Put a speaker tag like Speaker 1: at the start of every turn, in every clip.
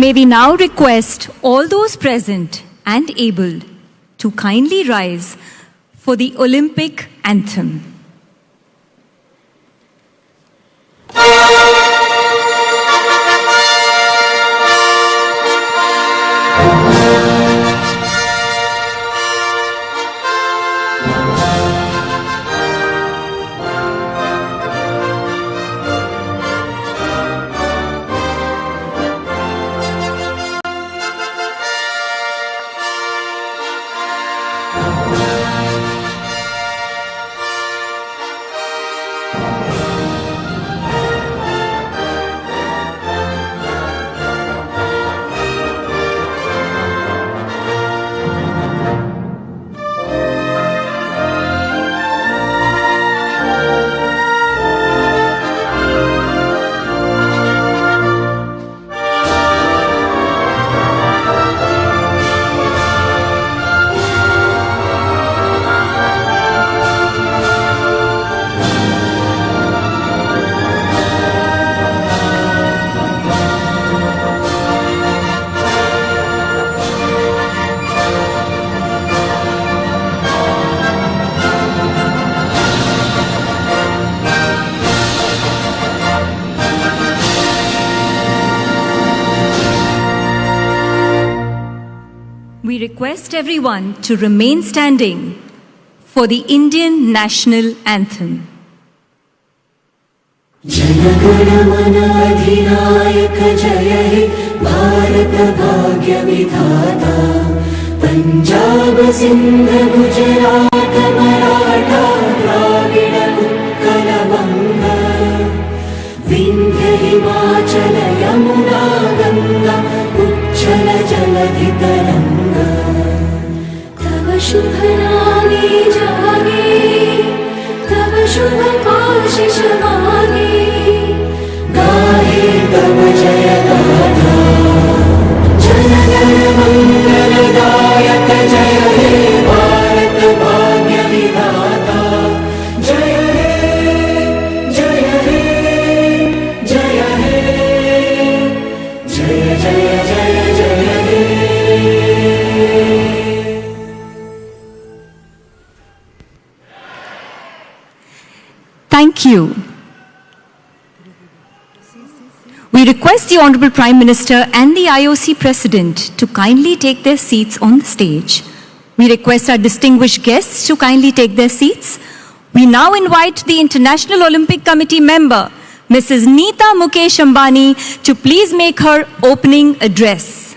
Speaker 1: May we now request all those present and able to kindly rise for the Olympic anthem. We request everyone to remain standing for the Indian national anthem.
Speaker 2: Jana Gana Mana अधिनायक जय हे भारत भाग्य विधाता पंजाब सिंध गुजरात मराठा द्राविड उत्कल बंग विंध्य हिमाचल यमुना गंगा उच्चल जलधि तरंग तव शुभ नामे जागे तव शुभ आशीष मागे गाहे तव जय गाथा जन गण मंगलदायक जय हे भारत भाग्य विधाता जय हे जय हे जय हे जय जय जय जय हे
Speaker 1: Thank you. We request the Honorable Prime Minister and the IOC President to kindly take their seats on the stage. We request our distinguished guests to kindly take their seats. We now invite the International Olympic Committee member, Mrs. Neeta Mukesh Ambani, to please make her opening address.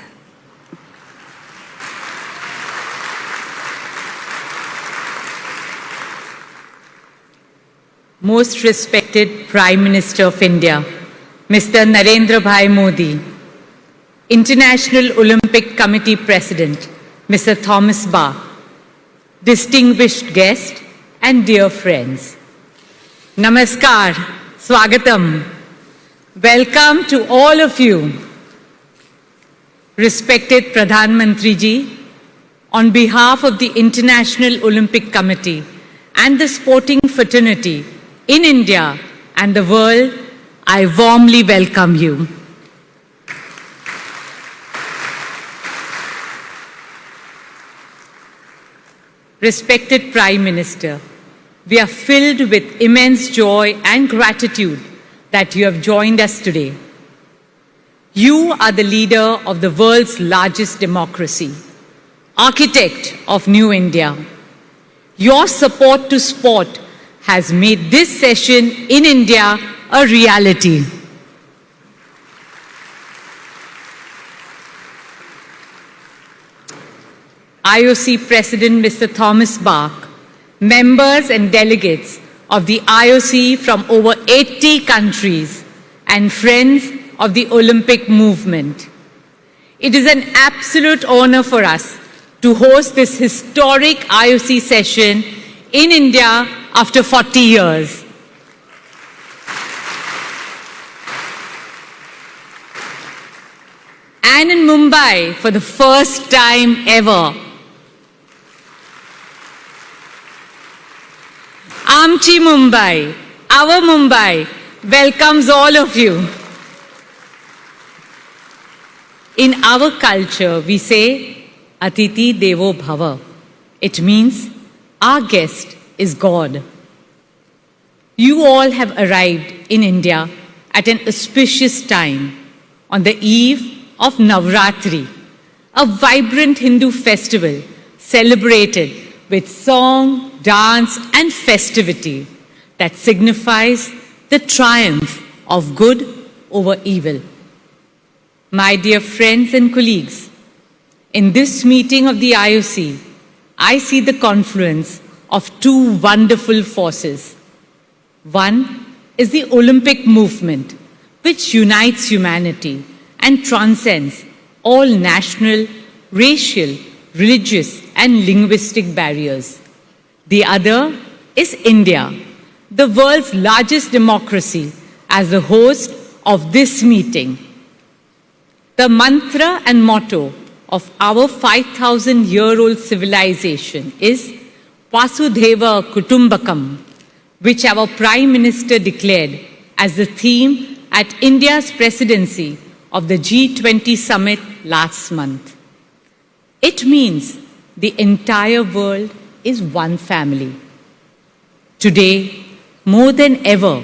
Speaker 3: Most respected Prime Minister of India, Mr. Narendra Bhai Modi, International Olympic Committee President, Mr. Thomas Bach, distinguished guests and dear friends. Namaskar, Swagatam. Welcome to all of you. Respected Pradhan Mantri Ji, on behalf of the International Olympic Committee and the sporting fraternity in India and the world, I warmly welcome you. Respected Prime Minister, we are filled with immense joy and gratitude that you have joined us today. You are the leader of the world's largest democracy, architect of New India. Your support to sport has made this session in India a reality. IOC President Mr. Thomas Bach, members and delegates of the IOC from over 80 countries, and friends of the Olympic movement. It is an absolute honor for us to host this historic IOC session in India after 40 years. And in Mumbai for the first time ever. Amchi Mumbai, our Mumbai, welcomes all of you. In our culture, we say, Atiti Devo Bhava. It means our guest is God. You all have arrived in India at an auspicious time on the eve of Navratri, a vibrant Hindu festival celebrated with song, dance, and festivity that signifies the triumph of good over evil. My dear friends and colleagues, in this meeting of the IOC, I see the confluence of two wonderful forces. One is the Olympic movement, which unites humanity and transcends all national, racial, religious, and linguistic barriers. The other is India, the world's largest democracy, as the host of this meeting. The mantra and motto of our 5,000-year-old civilization is Vasudhaiva Kutumbakam, which our Prime Minister declared as the theme at India's presidency of the G20 summit last month. It means the entire world is one family. Today, more than ever,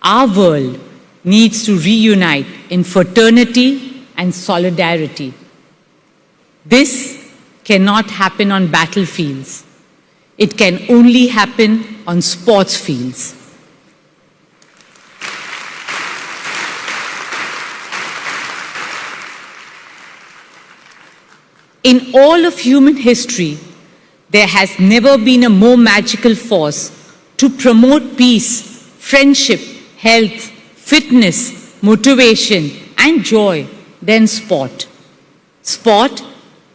Speaker 3: our world needs to reunite in fraternity and solidarity. This cannot happen on battlefields. It can only happen on sports fields. In all of human history, there has never been a more magical force to promote peace, friendship, health, fitness, motivation, and joy than sport. Sport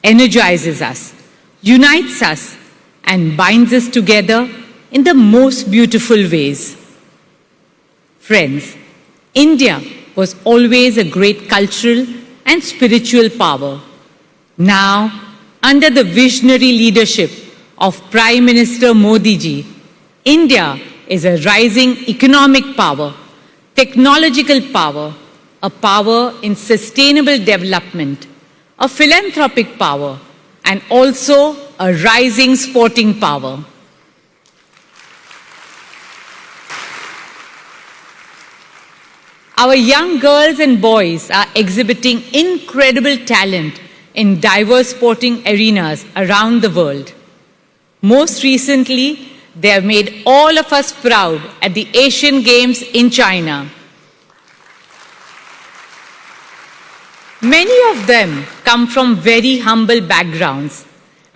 Speaker 3: energizes us, unites us, and binds us together in the most beautiful ways. Friends, India was always a great cultural and spiritual power. Now, under the visionary leadership of Prime Minister Modi ji, India is a rising economic power, technological power, a power in sustainable development, a philanthropic power, and also a rising sporting power. Our young girls and boys are exhibiting incredible talent in diverse sporting arenas around the world. Most recently, they have made all of us proud at the Asian Games in China. Many of them come from very humble backgrounds,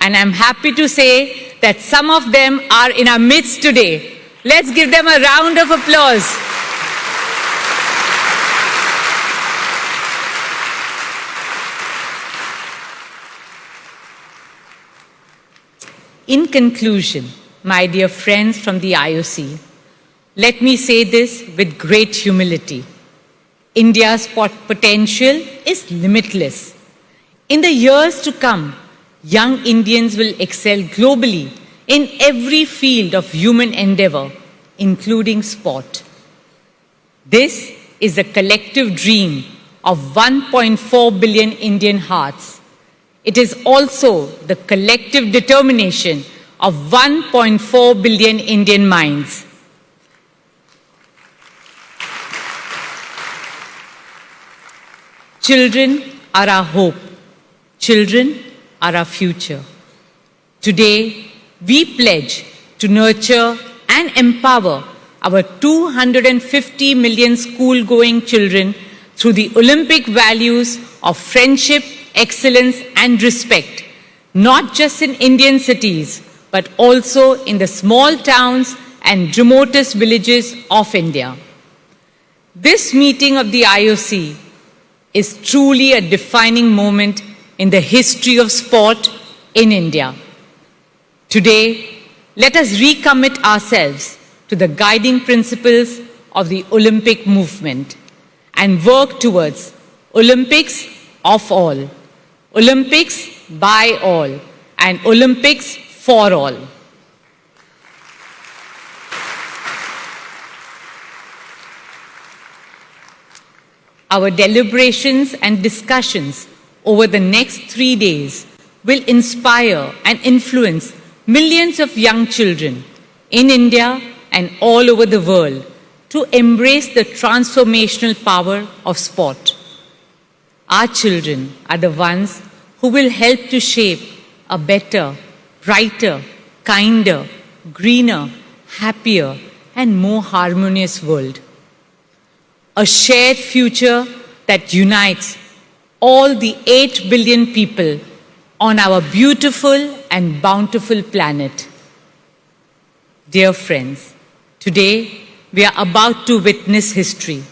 Speaker 3: and I'm happy to say that some of them are in our midst today. Let's give them a round of applause. In conclusion, my dear friends from the IOC, let me say this with great humility. India's potential is limitless. In the years to come, young Indians will excel globally in every field of human endeavor, including sport. This is a collective dream of 1.4 billion Indian hearts. It is also the collective determination of 1.4 billion Indian minds. Children are our hope. Children are our future. Today, we pledge to nurture and empower our 250 million school-going children through the Olympic values of friendship, excellence, and respect, not just in Indian cities, but also in the small towns and remotest villages of India. This meeting of the IOC is truly a defining moment in the history of sport in India. Today, let us recommit ourselves to the guiding principles of the Olympic movement and work towards Olympics of all, Olympics by all, and Olympics for all. Our deliberations and discussions over the next 3 days will inspire and influence millions of young children in India and all over the world to embrace the transformational power of sport. Our children are the ones who will help to shape a better, brighter, kinder, greener, happier, and more harmonious world. A shared future that unites all the 8 billion people on our beautiful and bountiful planet. Dear friends, today we are about to witness history.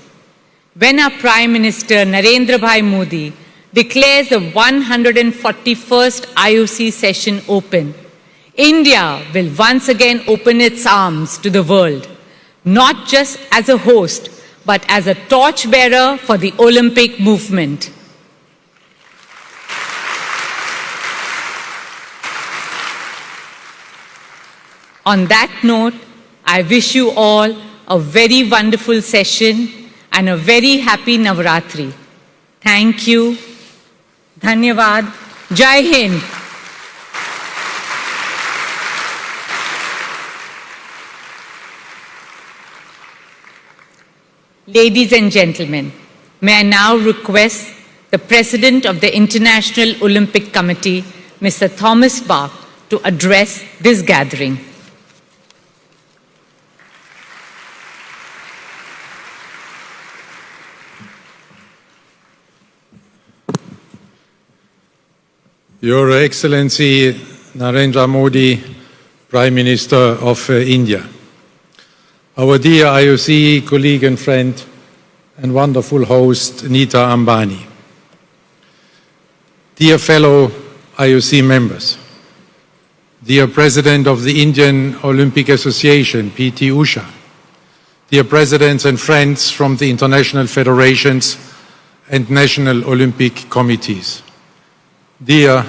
Speaker 3: When our Prime Minister Narendra Bhai Modi declares the 141st IOC session open, India will once again open its arms to the world, not just as a host, but as a torchbearer for the Olympic movement. On that note, I wish you all a very wonderful session and a very happy Navratri. Thank you. Dhanyavad. Jai Hind. Ladies and gentlemen, may I now request the President of the International Olympic Committee, Mr. Thomas Bach, to address this gathering.
Speaker 4: Your Excellency Narendra Modi, Prime Minister of India, our dear IOC colleague and friend and wonderful host Nita Ambani, dear fellow IOC members, dear President of the Indian Olympic Association, PT Usha, dear Presidents and friends from the international federations and national Olympic committees, dear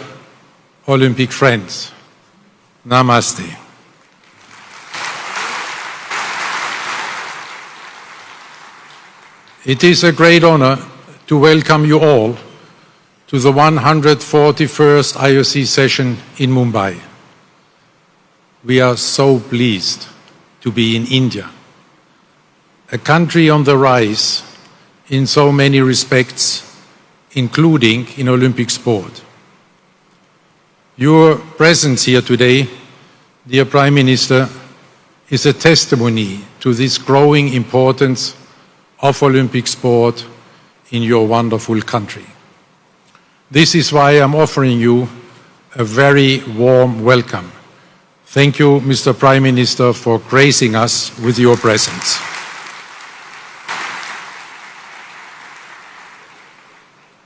Speaker 4: Olympic friends, Namaste. It is a great honor to welcome you all to the 141st IOC session in Mumbai. We are so pleased to be in India, a country on the rise in so many respects, including in Olympic sport. Your presence here today, dear Prime Minister, is a testimony to this growing importance of Olympic sport in your wonderful country. This is why I'm offering you a very warm welcome. Thank you, Mr. Prime Minister, for gracing us with your presence.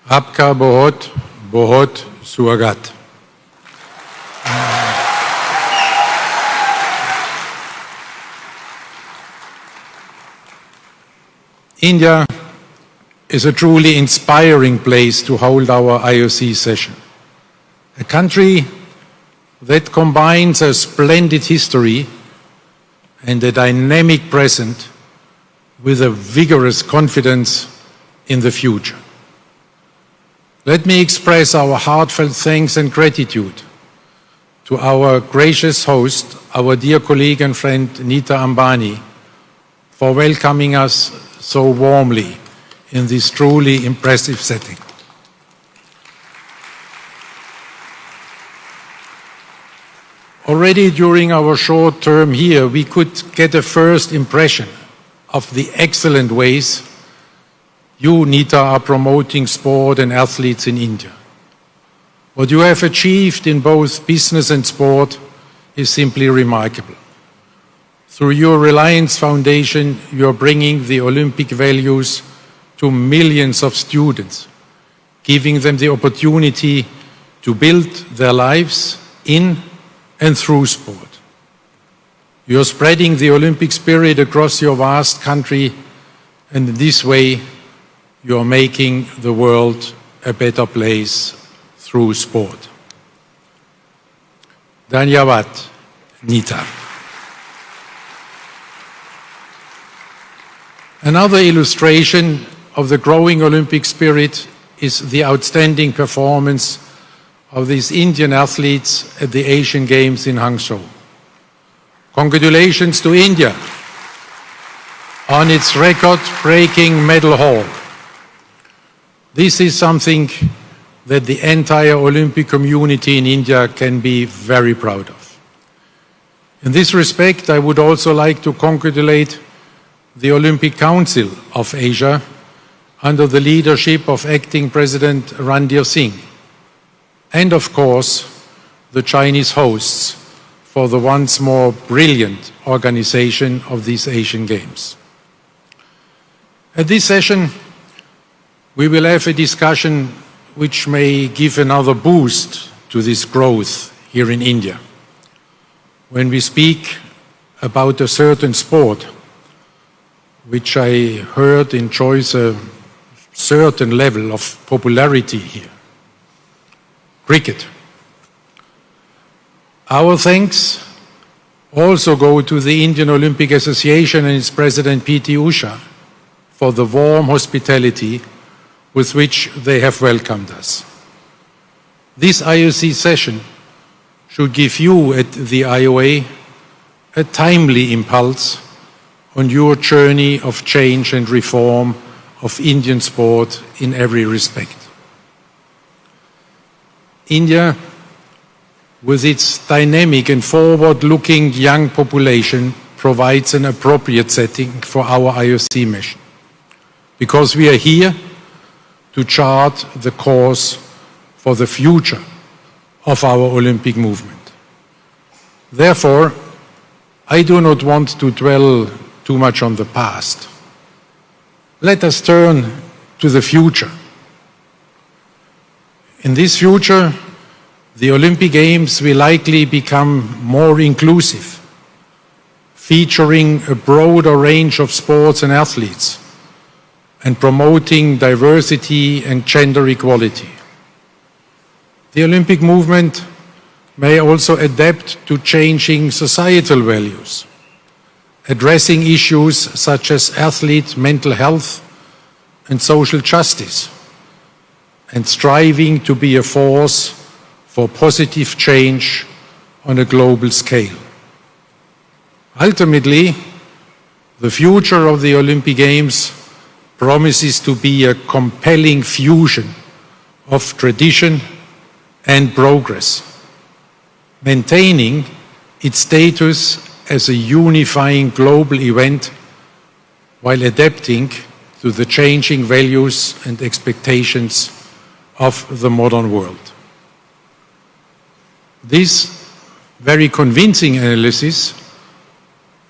Speaker 4: Aapka bahut, bahut swagat. India is a truly inspiring place to hold our IOC session. A country that combines a splendid history and a dynamic present with a vigorous confidence in the future. Let me express our heartfelt thanks and gratitude to our gracious host, our dear colleague and friend Nita Ambani, for welcoming us so warmly in this truly impressive setting. Already during our short term here, we could get a first impression of the excellent ways you, Nita, are promoting sport and athletes in India. What you have achieved in both business and sport is simply remarkable. Through your Reliance Foundation, you are bringing the Olympic values to millions of students, giving them the opportunity to build their lives in and through sport. You are spreading the Olympic spirit across your vast country, and in this way, you are making the world a better place through sport. Dhanyavad, Nita. Another illustration of the growing Olympic spirit is the outstanding performance of these Indian athletes at the Asian Games in Hangzhou. Congratulations to India on its record-breaking medal haul. This is something that the entire Olympic community in India can be very proud of. In this respect, I would also like to congratulate the Olympic Council of Asia under the leadership of Acting President Ranveer Singh, and of course, the Chinese hosts for the once more brilliant organization of these Asian Games. At this session, we will have a discussion which may give another boost to this growth here in India. When we speak about a certain sport, which I heard enjoys a certain level of popularity here, cricket. Our thanks also go to the Indian Olympic Association and its president P.T. Usha for the warm hospitality with which they have welcomed us. This IOC session should give you at the IOA a timely impulse on your journey of change and reform of Indian sport in every respect. India, with its dynamic and forward-looking young population, provides an appropriate setting for our IOC mission, because we are here to chart the course for the future of our Olympic movement. Therefore, I do not want to dwell too much on the past. Let us turn to the future. In this future, the Olympic Games will likely become more inclusive, featuring a broader range of sports and athletes, and promoting diversity and gender equality. The Olympic movement may also adapt to changing societal values, addressing issues such as athlete mental health and social justice, and striving to be a force for positive change on a global scale. Ultimately, the future of the Olympic Games promises to be a compelling fusion of tradition and progress, maintaining its status as a unifying global event while adapting to the changing values and expectations of the modern world. This very convincing analysis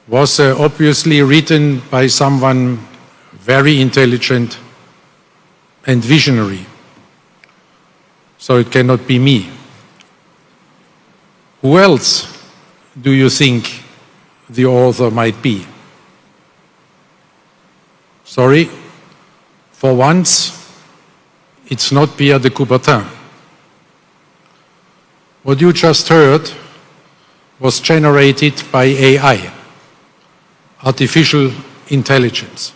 Speaker 4: was obviously written by someone very intelligent and visionary, so it cannot be me. Who else do you think the author might be? Sorry, for once, it's not Pierre de Coubertin. What you just heard was generated by AI, artificial intelligence.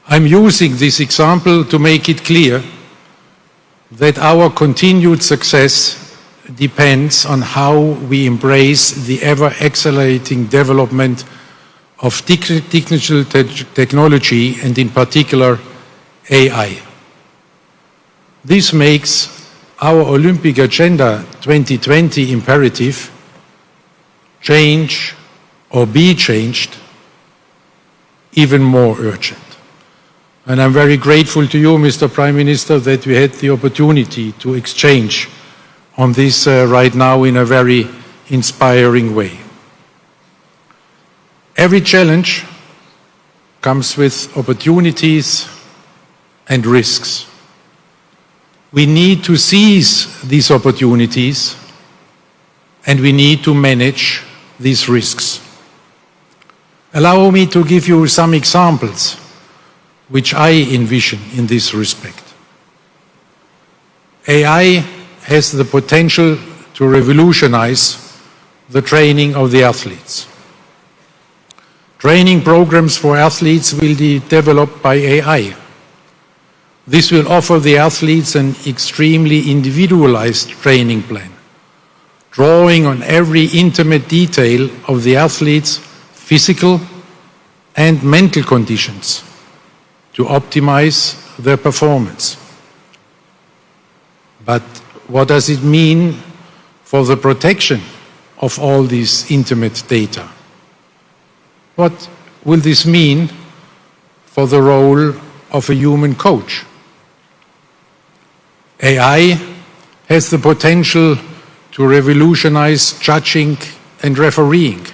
Speaker 4: I'm using this example to make it clear that our continued success depends on how we embrace the ever-accelerating development of digital technology, and in particular AI. This makes our Olympic Agenda 2020 imperative, change or be changed, even more urgent. And I'm very grateful to you, Mr. Prime Minister, that we had the opportunity to exchange on this right now in a very inspiring way. Every challenge comes with opportunities and risks. We need to seize these opportunities, and we need to manage these risks. Allow me to give you some examples which I envision in this respect. AI has the potential to revolutionize the training of the athletes. Training programs for athletes will be developed by AI. This will offer the athletes an extremely individualized training plan, drawing on every intimate detail of the athlete's physical and mental conditions to optimize their performance. But what does it mean for the protection of all these intimate data? What will this mean for the role of a human coach? AI has the potential to revolutionize judging and refereeing.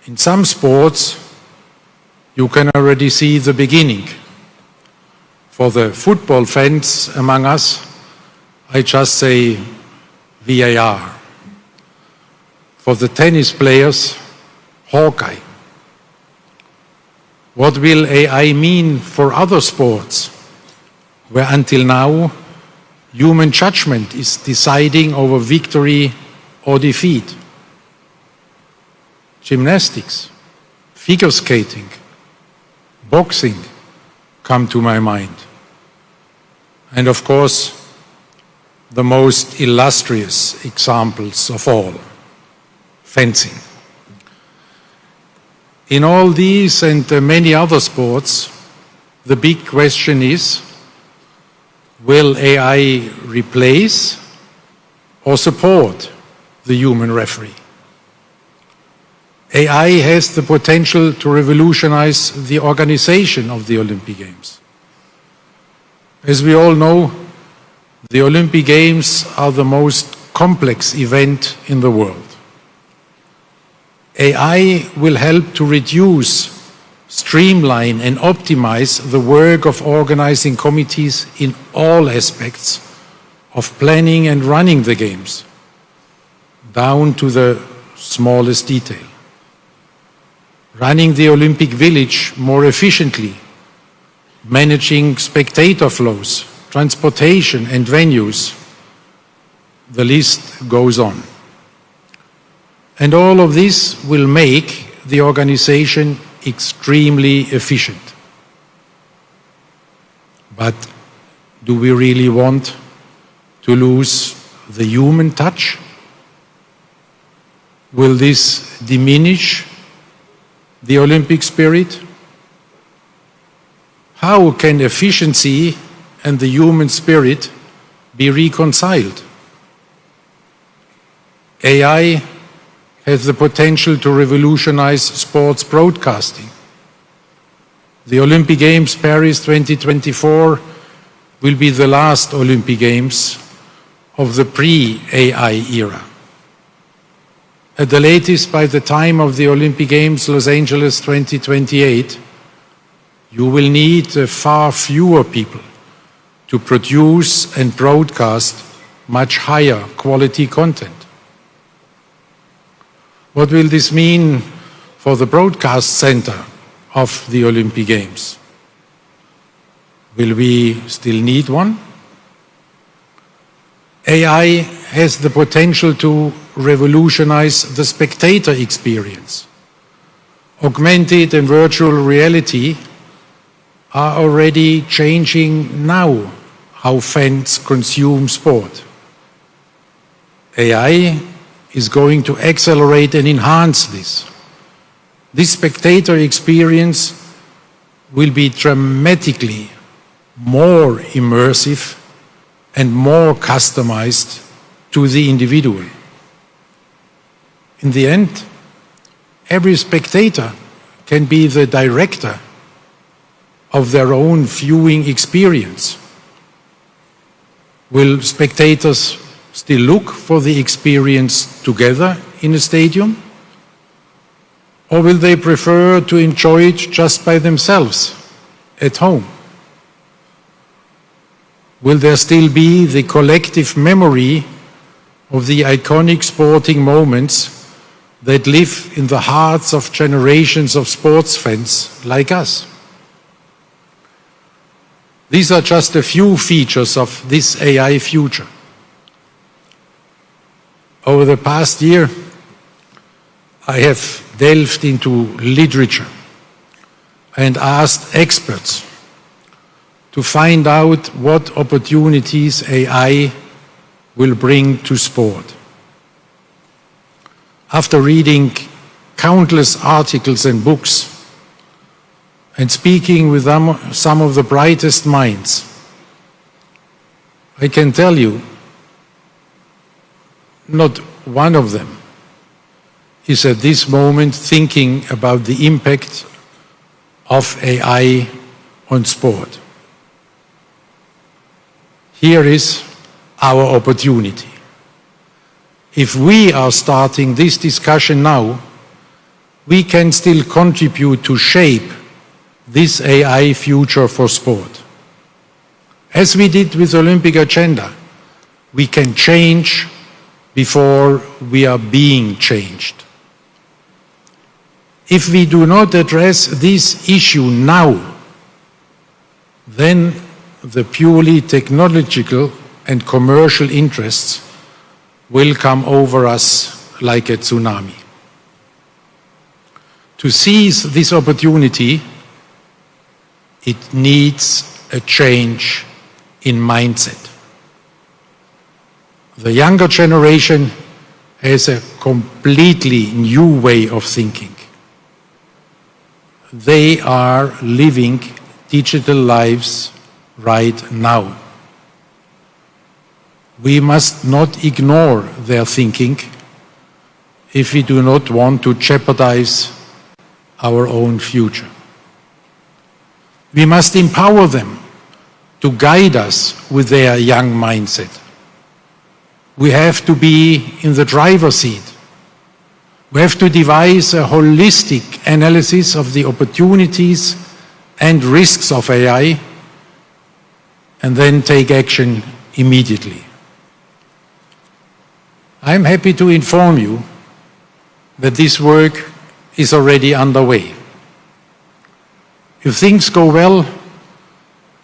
Speaker 4: In some sports, you can already see the beginning. For the football fans among us, I just say VAR. For the tennis players, Hawkeye. What will AI mean for other sports, where until now human judgment is deciding over victory or defeat? Gymnastics, figure skating, boxing come to my mind. And of course, the most illustrious examples of all, fencing. In all these and many other sports, the big question is, will AI replace or support the human referee? AI has the potential to revolutionize the organization of the Olympic Games. As we all know, the Olympic Games are the most complex event in the world. AI will help to reduce, streamline and optimize the work of organizing committees in all aspects of planning and running the Games, down to the smallest detail. Running the Olympic Village more efficiently, managing spectator flows, transportation and venues. The list goes on. And all of this will make the organization extremely efficient. But do we really want to lose the human touch? Will this diminish the Olympic spirit? How can efficiency and the human spirit be reconciled? AI has the potential to revolutionize sports broadcasting. The Olympic Games Paris 2024 will be the last Olympic Games of the pre-AI era. At the latest, by the time of the Olympic Games Los Angeles 2028, you will need far fewer people to produce and broadcast much higher quality content. What will this mean for the broadcast center of the Olympic Games? Will we still need one? AI has the potential to revolutionize the spectator experience. Augmented and virtual reality are already changing now how fans consume sport. AI is going to accelerate and enhance this. This spectator experience will be dramatically more immersive and more customized to the individual. In the end, every spectator can be the director of their own viewing experience. Will spectators still look for the experience together in a stadium? Or will they prefer to enjoy it just by themselves at home? Will there still be the collective memory of the iconic sporting moments that live in the hearts of generations of sports fans like us? These are just a few features of this AI future. Over the past year, I have delved into literature and asked experts, to find out what opportunities AI will bring to sport. After reading countless articles and books and speaking with some of the brightest minds, I can tell you, not one of them is at this moment thinking about the impact of AI on sport. Here is our opportunity. If we are starting this discussion now, we can still contribute to shape this AI future for sport. As we did with the Olympic agenda, we can change before we are being changed. If we do not address this issue now, then the purely technological and commercial interests will come over us like a tsunami. To seize this opportunity, it needs a change in mindset. The younger generation has a completely new way of thinking. They are living digital lives right now. We must not ignore their thinking if we do not want to jeopardize our own future. We must empower them to guide us with their young mindset. We have to be in the driver's seat. We have to devise a holistic analysis of the opportunities and risks of AI and then take action immediately. I'm happy to inform you that this work is already underway. If things go well,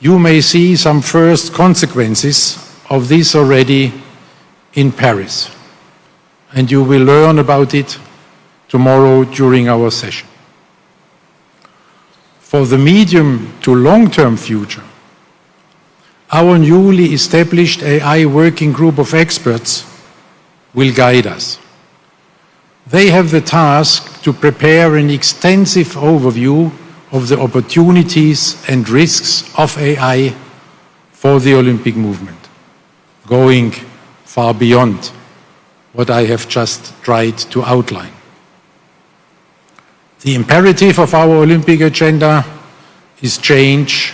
Speaker 4: you may see some first consequences of this already in Paris, and you will learn about it tomorrow during our session. For the medium to long-term future, our newly established AI working group of experts will guide us. They have the task to prepare an extensive overview of the opportunities and risks of AI for the Olympic movement, going far beyond what I have just tried to outline. The imperative of our Olympic agenda is change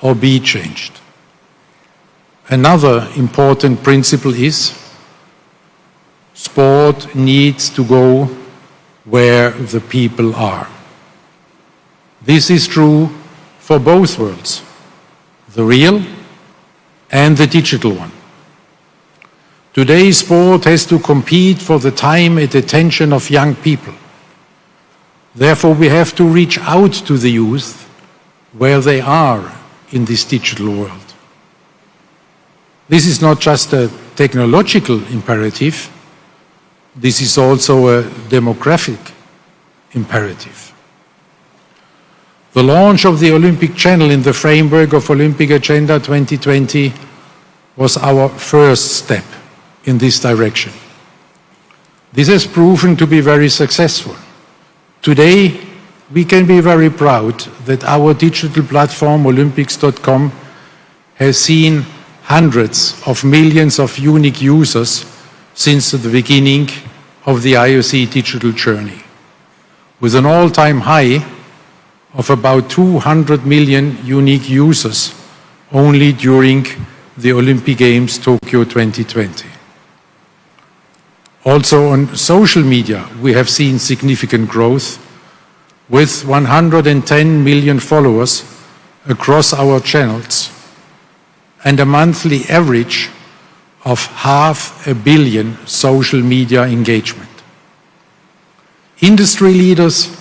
Speaker 4: or be changed. Another important principle is sport needs to go where the people are. This is true for both worlds, the real and the digital one. Today, sport has to compete for the time and attention of young people. Therefore, we have to reach out to the youth where they are in this digital world. This is not just a technological imperative, this is also a demographic imperative. The launch of the Olympic Channel in the framework of Olympic Agenda 2020 was our first step in this direction. This has proven to be very successful. Today, we can be very proud that our digital platform, Olympics.com, has seen hundreds of millions of unique users since the beginning of the IOC digital journey, with an all-time high of about 200 million unique users only during the Olympic Games Tokyo 2020. Also on social media, we have seen significant growth with 110 million followers across our channels and a monthly average of 500 million social media engagement. Industry leaders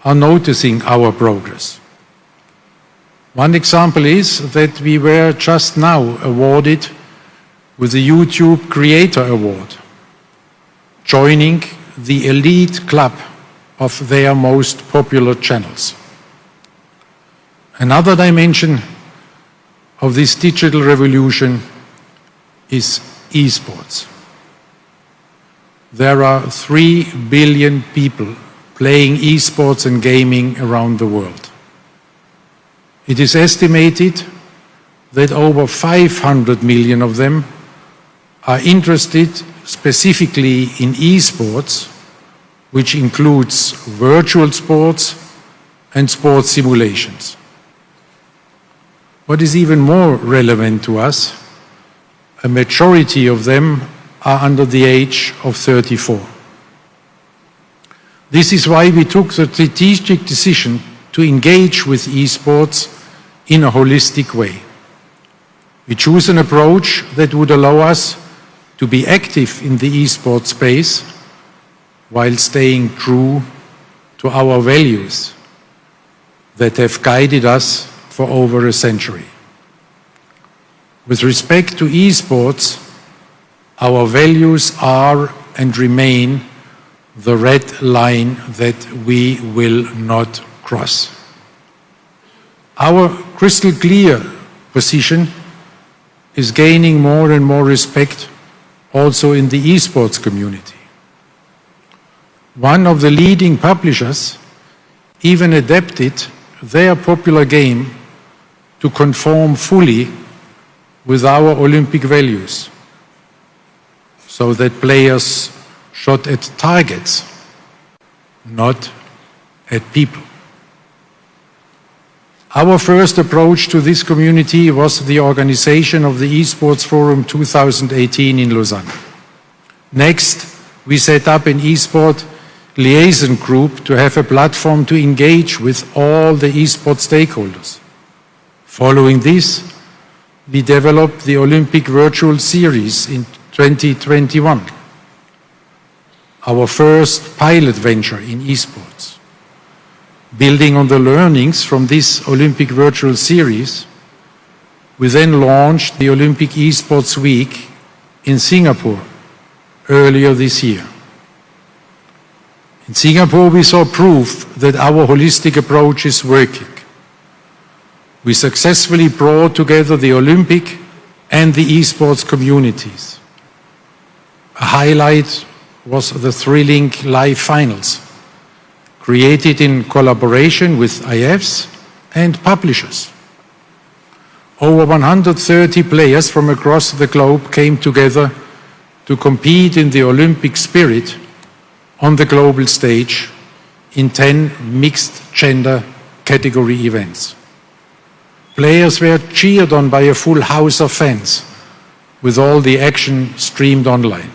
Speaker 4: are noticing our progress. One example is that we were just now awarded with the YouTube Creator Award, joining the elite club of their most popular channels. Another dimension of this digital revolution is esports. There are 3 billion people playing esports and gaming around the world. It is estimated that over 500 million of them are interested specifically in esports, which includes virtual sports and sports simulations. What is even more relevant to us, a majority of them are under the age of 34. This is why we took the strategic decision to engage with esports in a holistic way. We choose an approach that would allow us to be active in the esports space while staying true to our values that have guided us for over a century. With respect to esports, our values are and remain the red line that we will not cross. Our crystal clear position is gaining more and more respect also in the esports community. One of the leading publishers even adapted their popular game to conform fully with our Olympic values, so that players shot at targets, not at people. Our first approach to this community was the organization of the Esports Forum 2018 in Lausanne. Next, we set up an eSport liaison group to have a platform to engage with all the eSport stakeholders. Following this, we developed the Olympic Virtual Series in 2021, our first pilot venture in esports. Building on the learnings from this Olympic Virtual Series, we then launched the Olympic Esports Week in Singapore earlier this year. In Singapore, we saw proof that our holistic approach is working. We successfully brought together the Olympic and the esports communities. A highlight was the thrilling live finals, created in collaboration with IOCs and publishers. Over 130 players from across the globe came together to compete in the Olympic spirit on the global stage in 10 mixed-gender category events. Players were cheered on by a full house of fans, with all the action streamed online.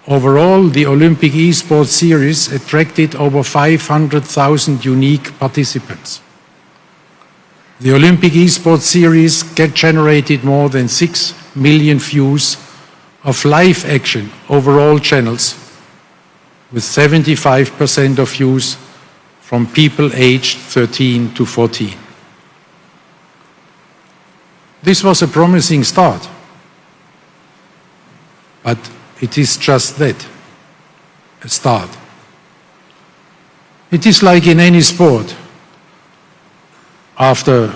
Speaker 4: Overall, the Olympic Esports Series attracted over 500,000 unique participants. The Olympic Esports Series generated more than 6 million views of live action over all channels, with 75% of views from people aged 13 to 14. This was a promising start, but it is just that, a start. It is like in any sport. After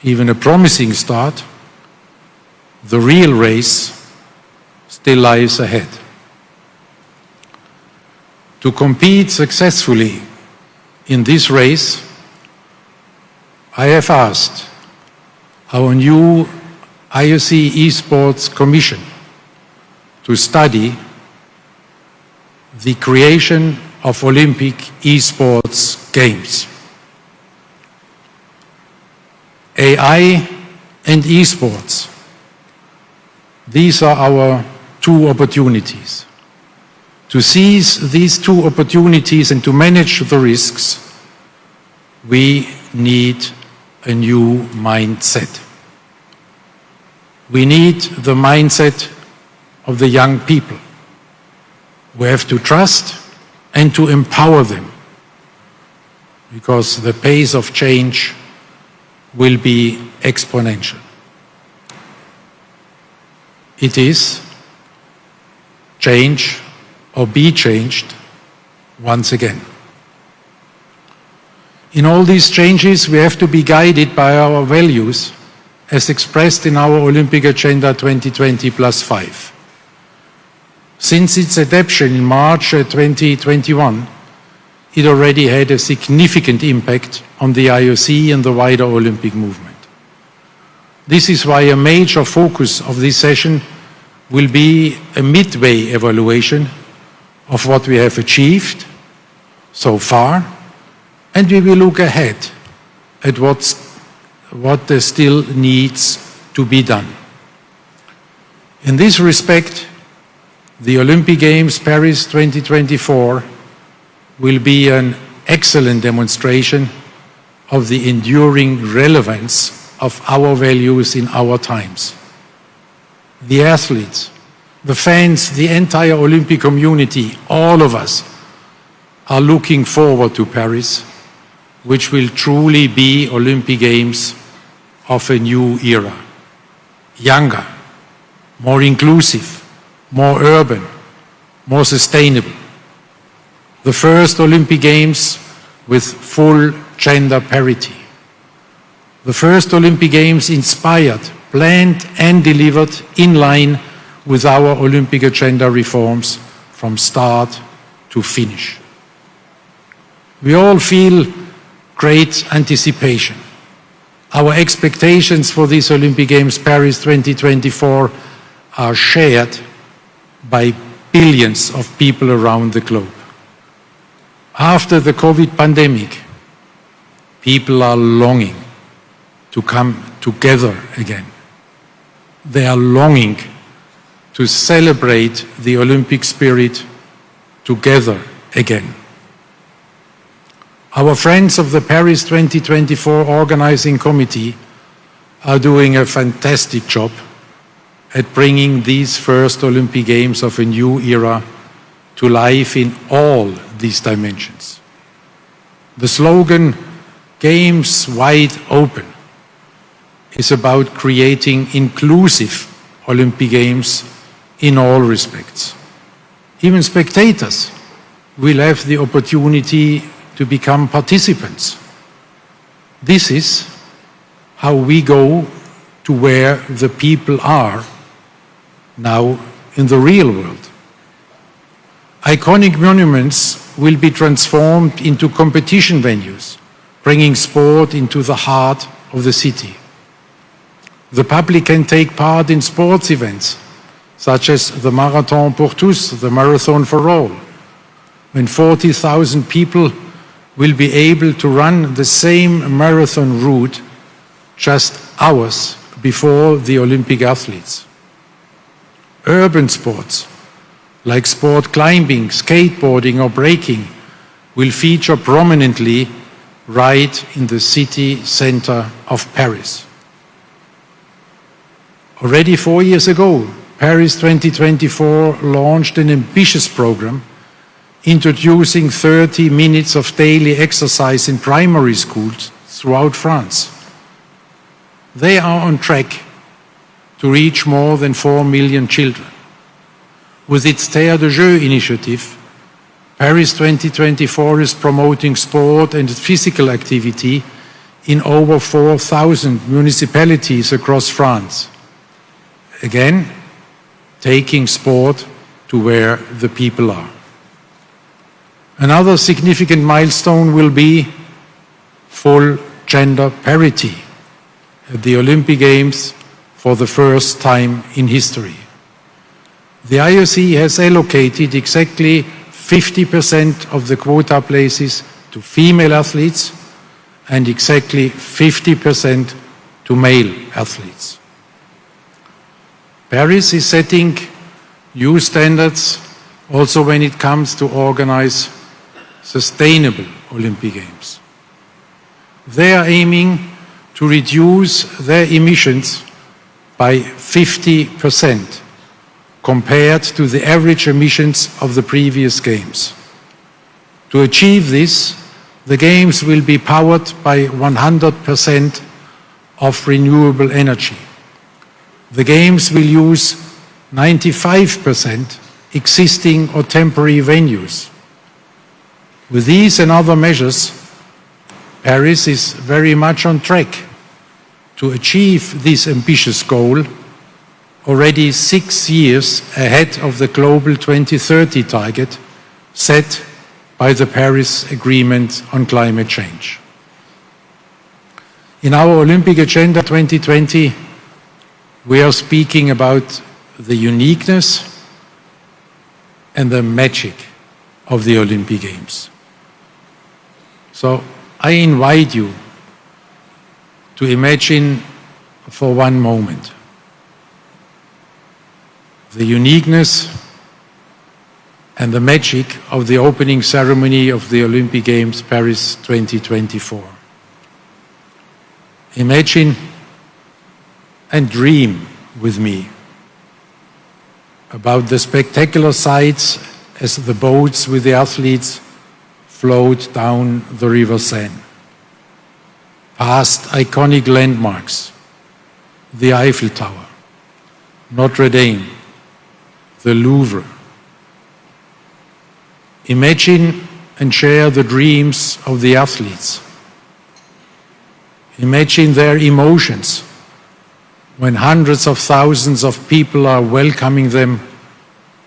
Speaker 4: even a promising start, the real race still lies ahead. To compete successfully in this race, I have asked our new IOC Esports Commission to study the creation of Olympic Esports Games. AI and esports, these are our two opportunities. To seize these two opportunities and to manage the risks, we need a new mindset. We need the mindset of the young people. We have to trust and to empower them, because the pace of change will be exponential. It is change or be changed once again. In all these changes, we have to be guided by our values as expressed in our Olympic Agenda 2020+5. Since its adoption in March 2021, it already had a significant impact on the IOC and the wider Olympic movement. This is why a major focus of this session will be a midway evaluation of what we have achieved so far, and we will look ahead at what still needs to be done. In this respect, the Olympic Games Paris 2024 will be an excellent demonstration of the enduring relevance of our values in our times. The athletes, the fans, the entire Olympic community, all of us are looking forward to Paris, which will truly be Olympic Games of a new era. Younger, more inclusive, more urban, more sustainable. The first Olympic Games with full gender parity. The first Olympic Games inspired, planned and delivered in line with our Olympic agenda reforms from start to finish. We all feel great anticipation. Our expectations for this Olympic Games Paris 2024 are shared by billions of people around the globe. After the COVID pandemic, people are longing to come together again. They are longing to celebrate the Olympic spirit together again. Our friends of the Paris 2024 Organizing Committee are doing a fantastic job at bringing these first Olympic Games of a new era to life in all these dimensions. The slogan, Games Wide Open, is about creating inclusive Olympic Games in all respects. Even spectators will have the opportunity to become participants. This is how we go to where the people are now in the real world. Iconic monuments will be transformed into competition venues, bringing sport into the heart of the city. The public can take part in sports events, such as the Marathon pour tous, the Marathon for all, when 40,000 people will be able to run the same marathon route just hours before the Olympic athletes. Urban sports, like sport climbing, skateboarding or breaking, will feature prominently right in the city center of Paris. Already 4 years ago, Paris 2024 launched an ambitious program introducing 30 minutes of daily exercise in primary schools throughout France. They are on track to reach more than 4 million children. With its Terre de Jeux initiative, Paris 2024 is promoting sport and physical activity in over 4,000 municipalities across France. Again, taking sport to where the people are. Another significant milestone will be full gender parity at the Olympic Games for the first time in history. The IOC has allocated exactly 50% of the quota places to female athletes and exactly 50% to male athletes. Paris is setting new standards also when it comes to organize sustainable Olympic Games. They are aiming to reduce their emissions by 50% compared to the average emissions of the previous Games. To achieve this, the Games will be powered by 100% of renewable energy. The Games will use 95% existing or temporary venues. With these and other measures, Paris is very much on track to achieve this ambitious goal already 6 years ahead of the global 2030 target set by the Paris Agreement on climate change. In our Olympic Agenda 2020, we are speaking about the uniqueness and the magic of the Olympic Games. So I invite you to imagine for one moment the uniqueness and the magic of the opening ceremony of the Olympic Games Paris 2024. Imagine and dream with me about the spectacular sights as the boats with the athletes float down the River Seine, past iconic landmarks, the Eiffel Tower, Notre Dame, the Louvre. Imagine and share the dreams of the athletes. Imagine their emotions when hundreds of thousands of people are welcoming them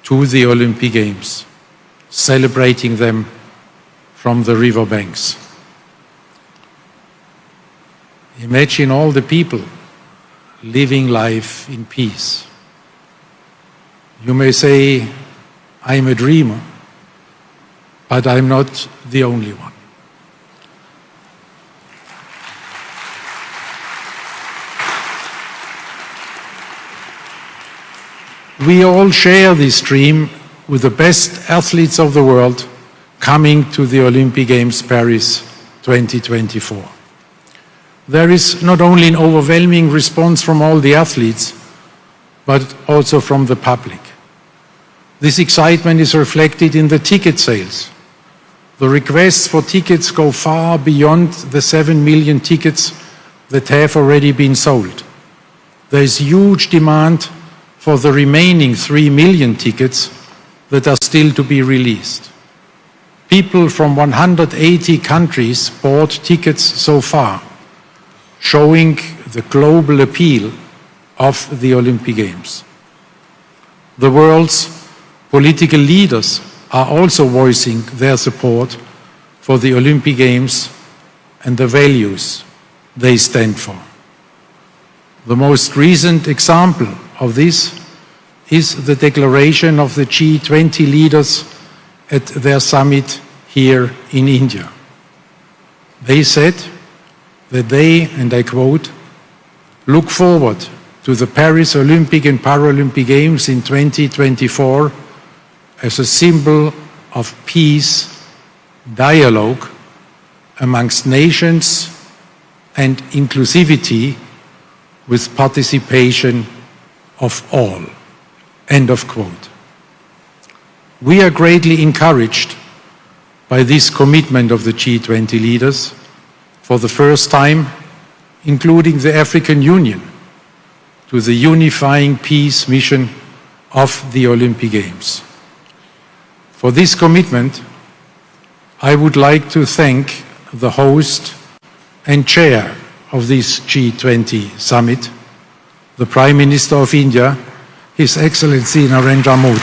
Speaker 4: to the Olympic Games, celebrating them from the riverbanks. Imagine all the people living life in peace. You may say, I'm a dreamer, but I'm not the only one. We all share this dream with the best athletes of the world coming to the Olympic Games Paris 2024. There is not only an overwhelming response from all the athletes, but also from the public. This excitement is reflected in the ticket sales. The requests for tickets go far beyond the 7 million tickets that have already been sold. There is huge demand for the remaining 3 million tickets that are still to be released. People from 180 countries bought tickets so far, showing the global appeal of the Olympic Games. The world's political leaders are also voicing their support for the Olympic Games and the values they stand for. The most recent example of this is the declaration of the G20 leaders at their summit here in India. They said that they, and I quote, look forward to the Paris Olympic and Paralympic Games in 2024 as a symbol of peace, dialogue amongst nations, and inclusivity with participation of all. End of quote. We are greatly encouraged by this commitment of the G20 leaders, for the first time, including the African Union, to the unifying peace mission of the Olympic Games. For this commitment, I would like to thank the host and chair of this G20 summit, the Prime Minister of India, His Excellency Narendra Modi.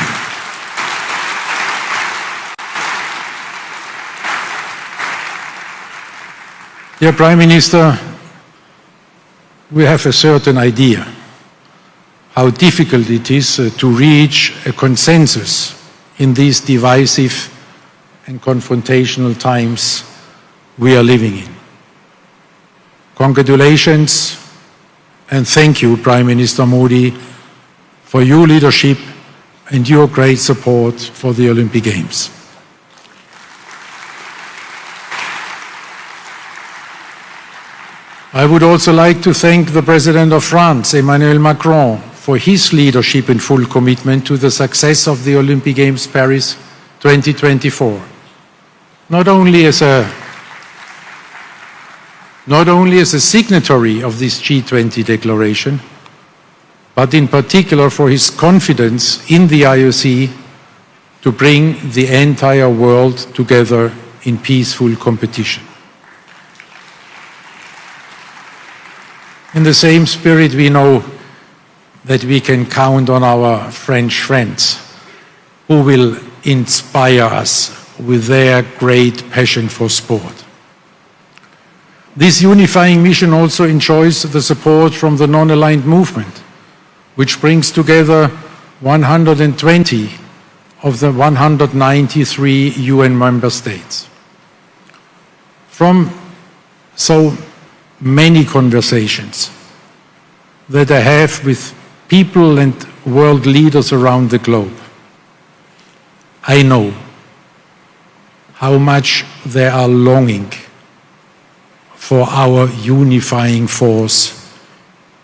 Speaker 4: Dear Prime Minister, we have a certain idea how difficult it is to reach a consensus in these divisive and confrontational times we are living in. Congratulations and thank you, Prime Minister Modi, for your leadership and your great support for the Olympic Games. I would also like to thank the President of France, Emmanuel Macron, for his leadership and full commitment to the success of the Olympic Games Paris 2024. Not only as a signatory of this G20 declaration, but in particular for his confidence in the IOC to bring the entire world together in peaceful competition. In the same spirit, we know that we can count on our French friends who will inspire us with their great passion for sport. This unifying mission also enjoys the support from the non-aligned movement, which brings together 120 of the 193 UN member states. From so many conversations that I have with people and world leaders around the globe, I know how much they are longing for our unifying force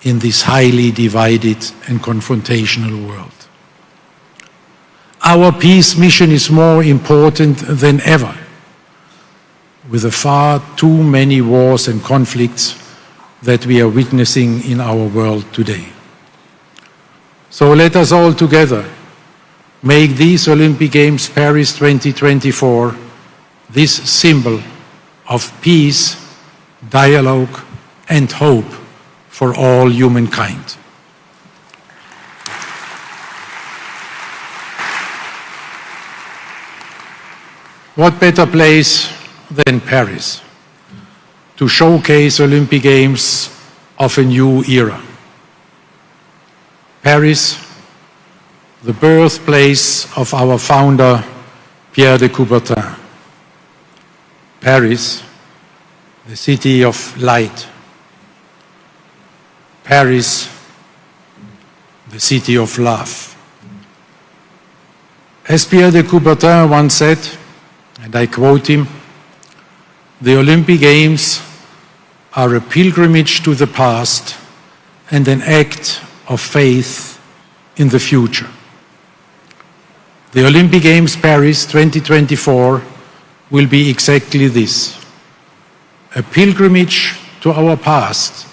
Speaker 4: in this highly divided and confrontational world. Our peace mission is more important than ever, with the far too many wars and conflicts that we are witnessing in our world today. So let us all together make these Olympic Games Paris 2024 this symbol of peace, dialogue, and hope for all humankind. What better place than Paris to showcase Olympic Games of a new era? Paris, the birthplace of our founder, Pierre de Coubertin. Paris, the city of light. Paris, the city of love. As Pierre de Coubertin once said, and I quote him, "The Olympic Games are a pilgrimage to the past and an act of faith in the future." The Olympic Games Paris 2024 will be exactly this, a pilgrimage to our past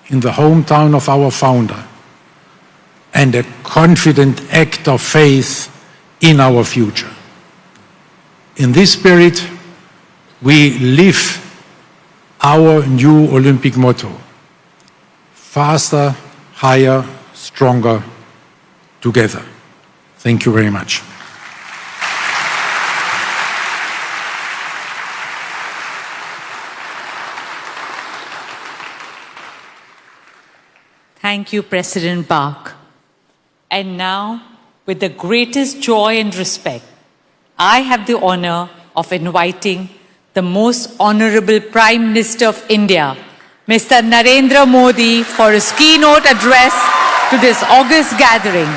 Speaker 4: in the hometown of our founder, and a confident act of faith in our future. In this spirit, we live our new Olympic motto: faster, higher, stronger, together. Thank you very much.
Speaker 3: Thank you, President Bach. And now, with the greatest joy and respect, I have the honor of inviting the most honorable Prime Minister of India, Mr. Narendra Modi, for his keynote address to this august gathering.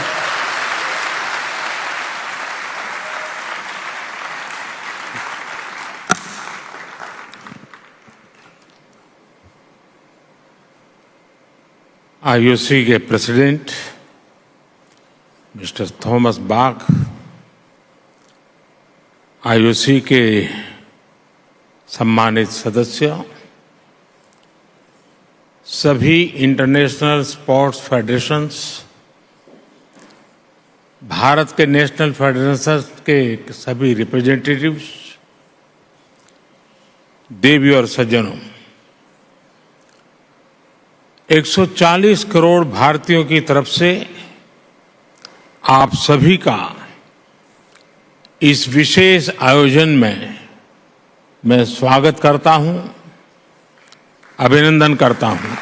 Speaker 5: IOC के president mister Thomas Bach, IOC के सम्मानित सदस्य, सभी international sports federations, Bharat के national federations के सभी representatives, देवी और सज्जनों, 140 करोड़ भारतीयों की तरफ से आप सभी का इस विशेष आयोजन में मैं स्वागत करता हूं, अभिनंदन करता हूं।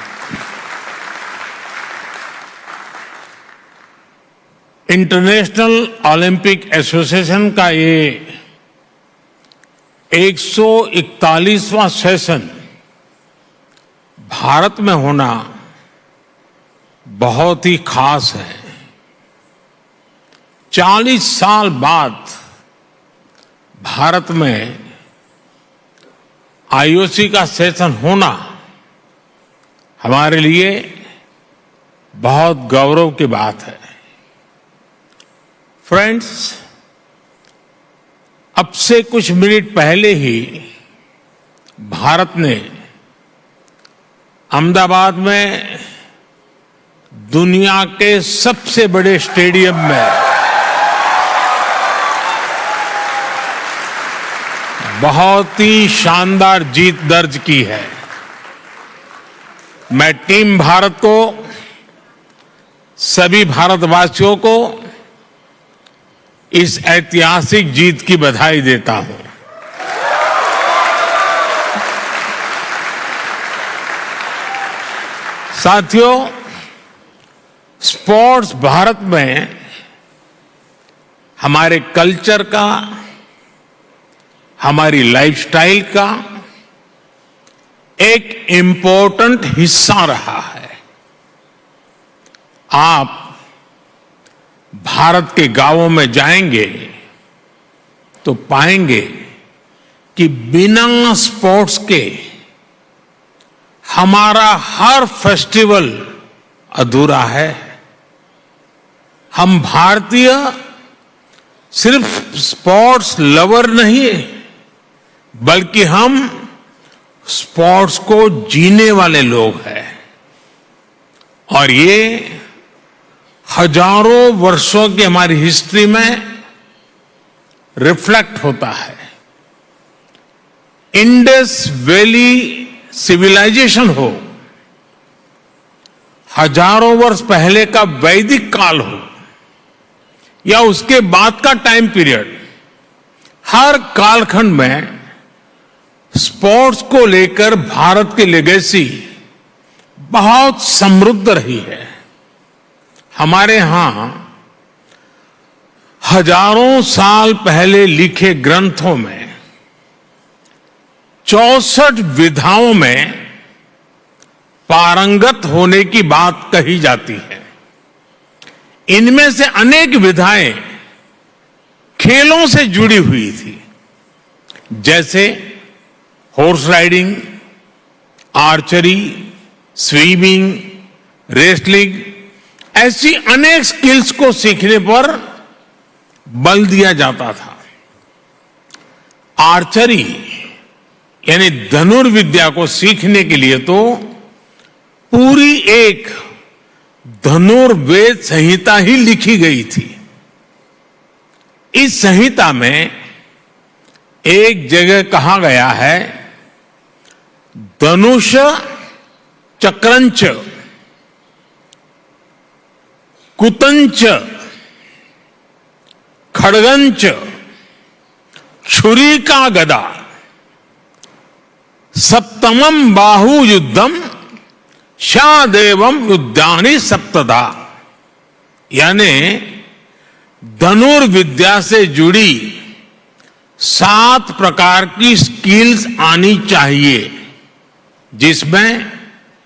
Speaker 5: इंटरनेशनल ओलंपिक एसोसिएशन का ये 141वां सेशन भारत में होना बहुत ही खास है। 40 साल बाद भारत में आईओसी का सेशन होना हमारे लिए बहुत गौरव की बात है। फ्रेंड्स, अब से कुछ मिनट पहले ही भारत ने अहमदाबाद में दुनिया के सबसे बड़े स्टेडियम में बहुत ही शानदार जीत दर्ज की है। मैं टीम भारत को, सभी भारतवासियों को इस ऐतिहासिक जीत की बधाई देता हूं। साथियों, स्पोर्ट्स भारत में हमारे कल्चर का, हमारी लाइफस्टाइल का एक इम्पोर्टेंट हिस्सा रहा है। आप भारत के गांवों में जाएंगे तो पाएंगे कि बिना स्पोर्ट्स के हमारा हर फेस्टिवल अधूरा है। हम भारतीय सिर्फ स्पोर्ट्स लवर नहीं, बल्कि हम स्पोर्ट्स को जीने वाले लोग हैं। और ये हजारों वर्षों की हमारी हिस्ट्री में रिफ्लेक्ट होता है। इंडस वैली सिविलाइजेशन हो, हजारों वर्ष पहले का वैदिक काल हो, या उसके बाद का टाइम पीरियड, हर कालखंड में स्पोर्ट्स को लेकर भारत की लेगेसी बहुत समृद्ध रही है। हमारे यहां हजारों साल पहले लिखे ग्रंथों में 64 विधाओं में पारंगत होने की बात कही जाती है। इनमें से अनेक विधाएं खेलों से जुड़ी हुई थी, जैसे horse riding, archery, swimming, wrestling. ऐसी अनेक स्किल्स को सीखने पर बल दिया जाता था। आर्चरी यानी धनुर्विद्या को सीखने के लिए तो पूरी एक धनुर्वेद संहिता ही लिखी गई थी। इस संहिता में एक जगह कहा गया है, धनुष चक्रंच कुतंच खड़गंच छुरी का गदा सप्तमम बाहु युद्धम शादेवम युद्धानि सप्तदा। यानी धनुर्विद्या से जुड़ी 7 प्रकार की स्किल्स आनी चाहिए, जिसमें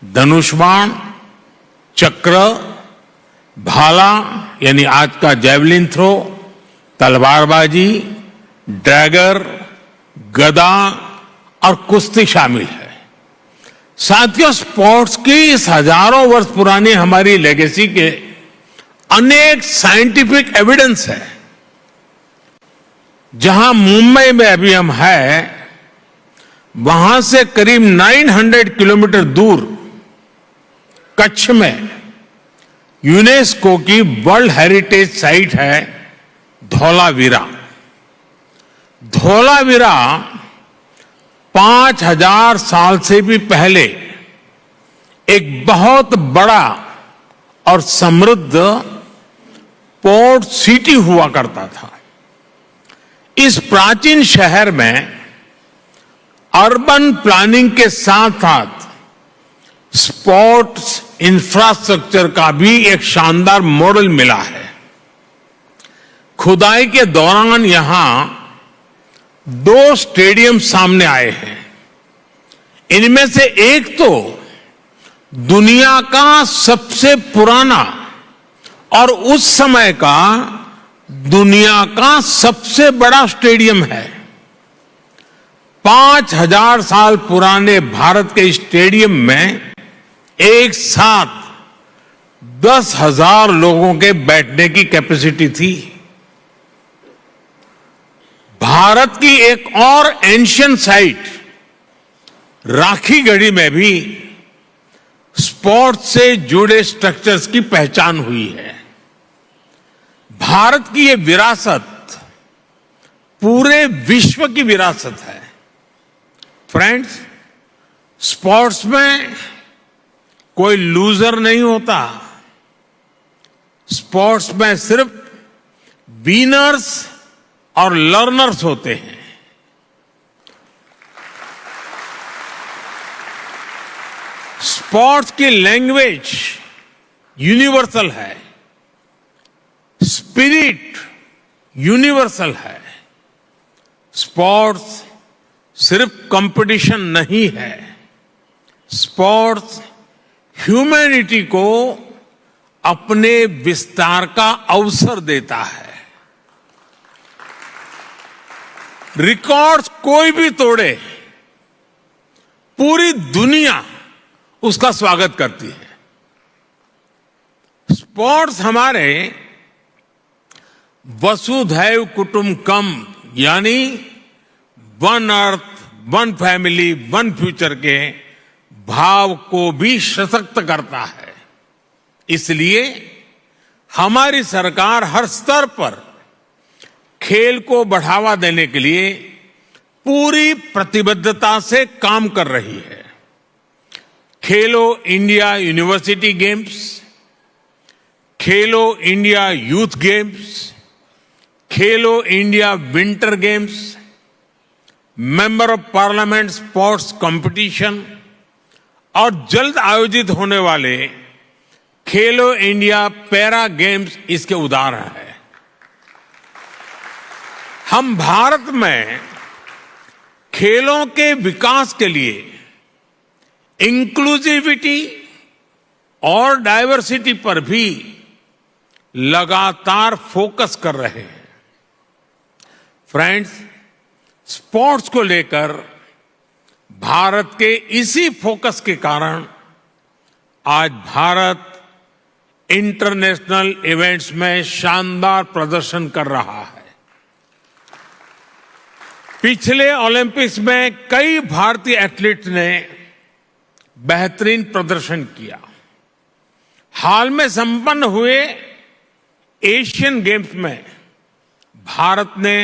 Speaker 5: धनुष बाण, चक्र, भाला यानी आज का जैवलिन थ्रो, तलवारबाजी, ड्रैगर, गदा और कुश्ती शामिल है। साथियों, स्पोर्ट्स की इस हजारों वर्ष पुरानी हमारी लेगेसी के अनेक साइंटिफिक एविडेंस है। जहां मुंबई में अभी हम हैं, वहां से करीब 900 किलोमीटर दूर कच्छ में यूनेस्को की वर्ल्ड हेरिटेज साइट है धौलावीरा। धौलावीरा 5000 साल से भी पहले एक बहुत बड़ा और समृद्ध पोर्ट सिटी हुआ करता था। इस प्राचीन शहर में अर्बन प्लानिंग के साथ साथ स्पोर्ट्स इंफ्रास्ट्रक्चर का भी एक शानदार मॉडल मिला है। खुदाई के दौरान यहां 2 स्टेडियम सामने आए हैं। इनमें से एक तो दुनिया का सबसे पुराना और उस समय का दुनिया का सबसे बड़ा स्टेडियम है। 5000 साल पुराने भारत के स्टेडियम में एक साथ 10,000 लोगों के बैठने की कैपेसिटी थी। भारत की एक और एंशियंट साइट राखीगढ़ी में भी स्पोर्ट्स से जुड़े स्ट्रक्चर्स की पहचान हुई है। भारत की यह विरासत पूरे विश्व की विरासत है। फ्रेंड्स, स्पोर्ट्स में कोई लूजर नहीं होता। स्पोर्ट्स में सिर्फ विनर्स और लर्नर्स होते हैं। स्पोर्ट्स की लैंग्वेज यूनिवर्सल है, स्पिरिट यूनिवर्सल है। स्पोर्ट्स सिर्फ कंपटीशन नहीं है, स्पोर्ट्स ह्यूमैनिटी को अपने विस्तार का अवसर देता है। रिकॉर्ड्स कोई भी तोड़े, पूरी दुनिया उसका स्वागत करती है। स्पोर्ट्स हमारे वसुधैव कुटुंबकम यानी one earth, one family, one future के भाव को भी सशक्त करता है। इसलिए हमारी सरकार हर स्तर पर खेल को बढ़ावा देने के लिए पूरी प्रतिबद्धता से काम कर रही है। खेलो India university games, Khelo India youth games, Khelo India winter games, member of parliament sports competition और जल्द आयोजित होने वाले खेलो इंडिया पैरा गेम्स इसके उदाहरण है। हम भारत में खेलों के विकास के लिए इंक्लूसिविटी और डाइवर्सिटी पर भी लगातार फोकस कर रहे हैं। फ्रेंड्स, स्पोर्ट्स को लेकर भारत के इसी फोकस के कारण आज भारत इंटरनेशनल इवेंट्स में शानदार प्रदर्शन कर रहा है। पिछले ओलंपिक्स में कई भारतीय एथलीट्स ने बेहतरीन प्रदर्शन किया। हाल में संपन्न हुए एशियन गेम्स में भारत ने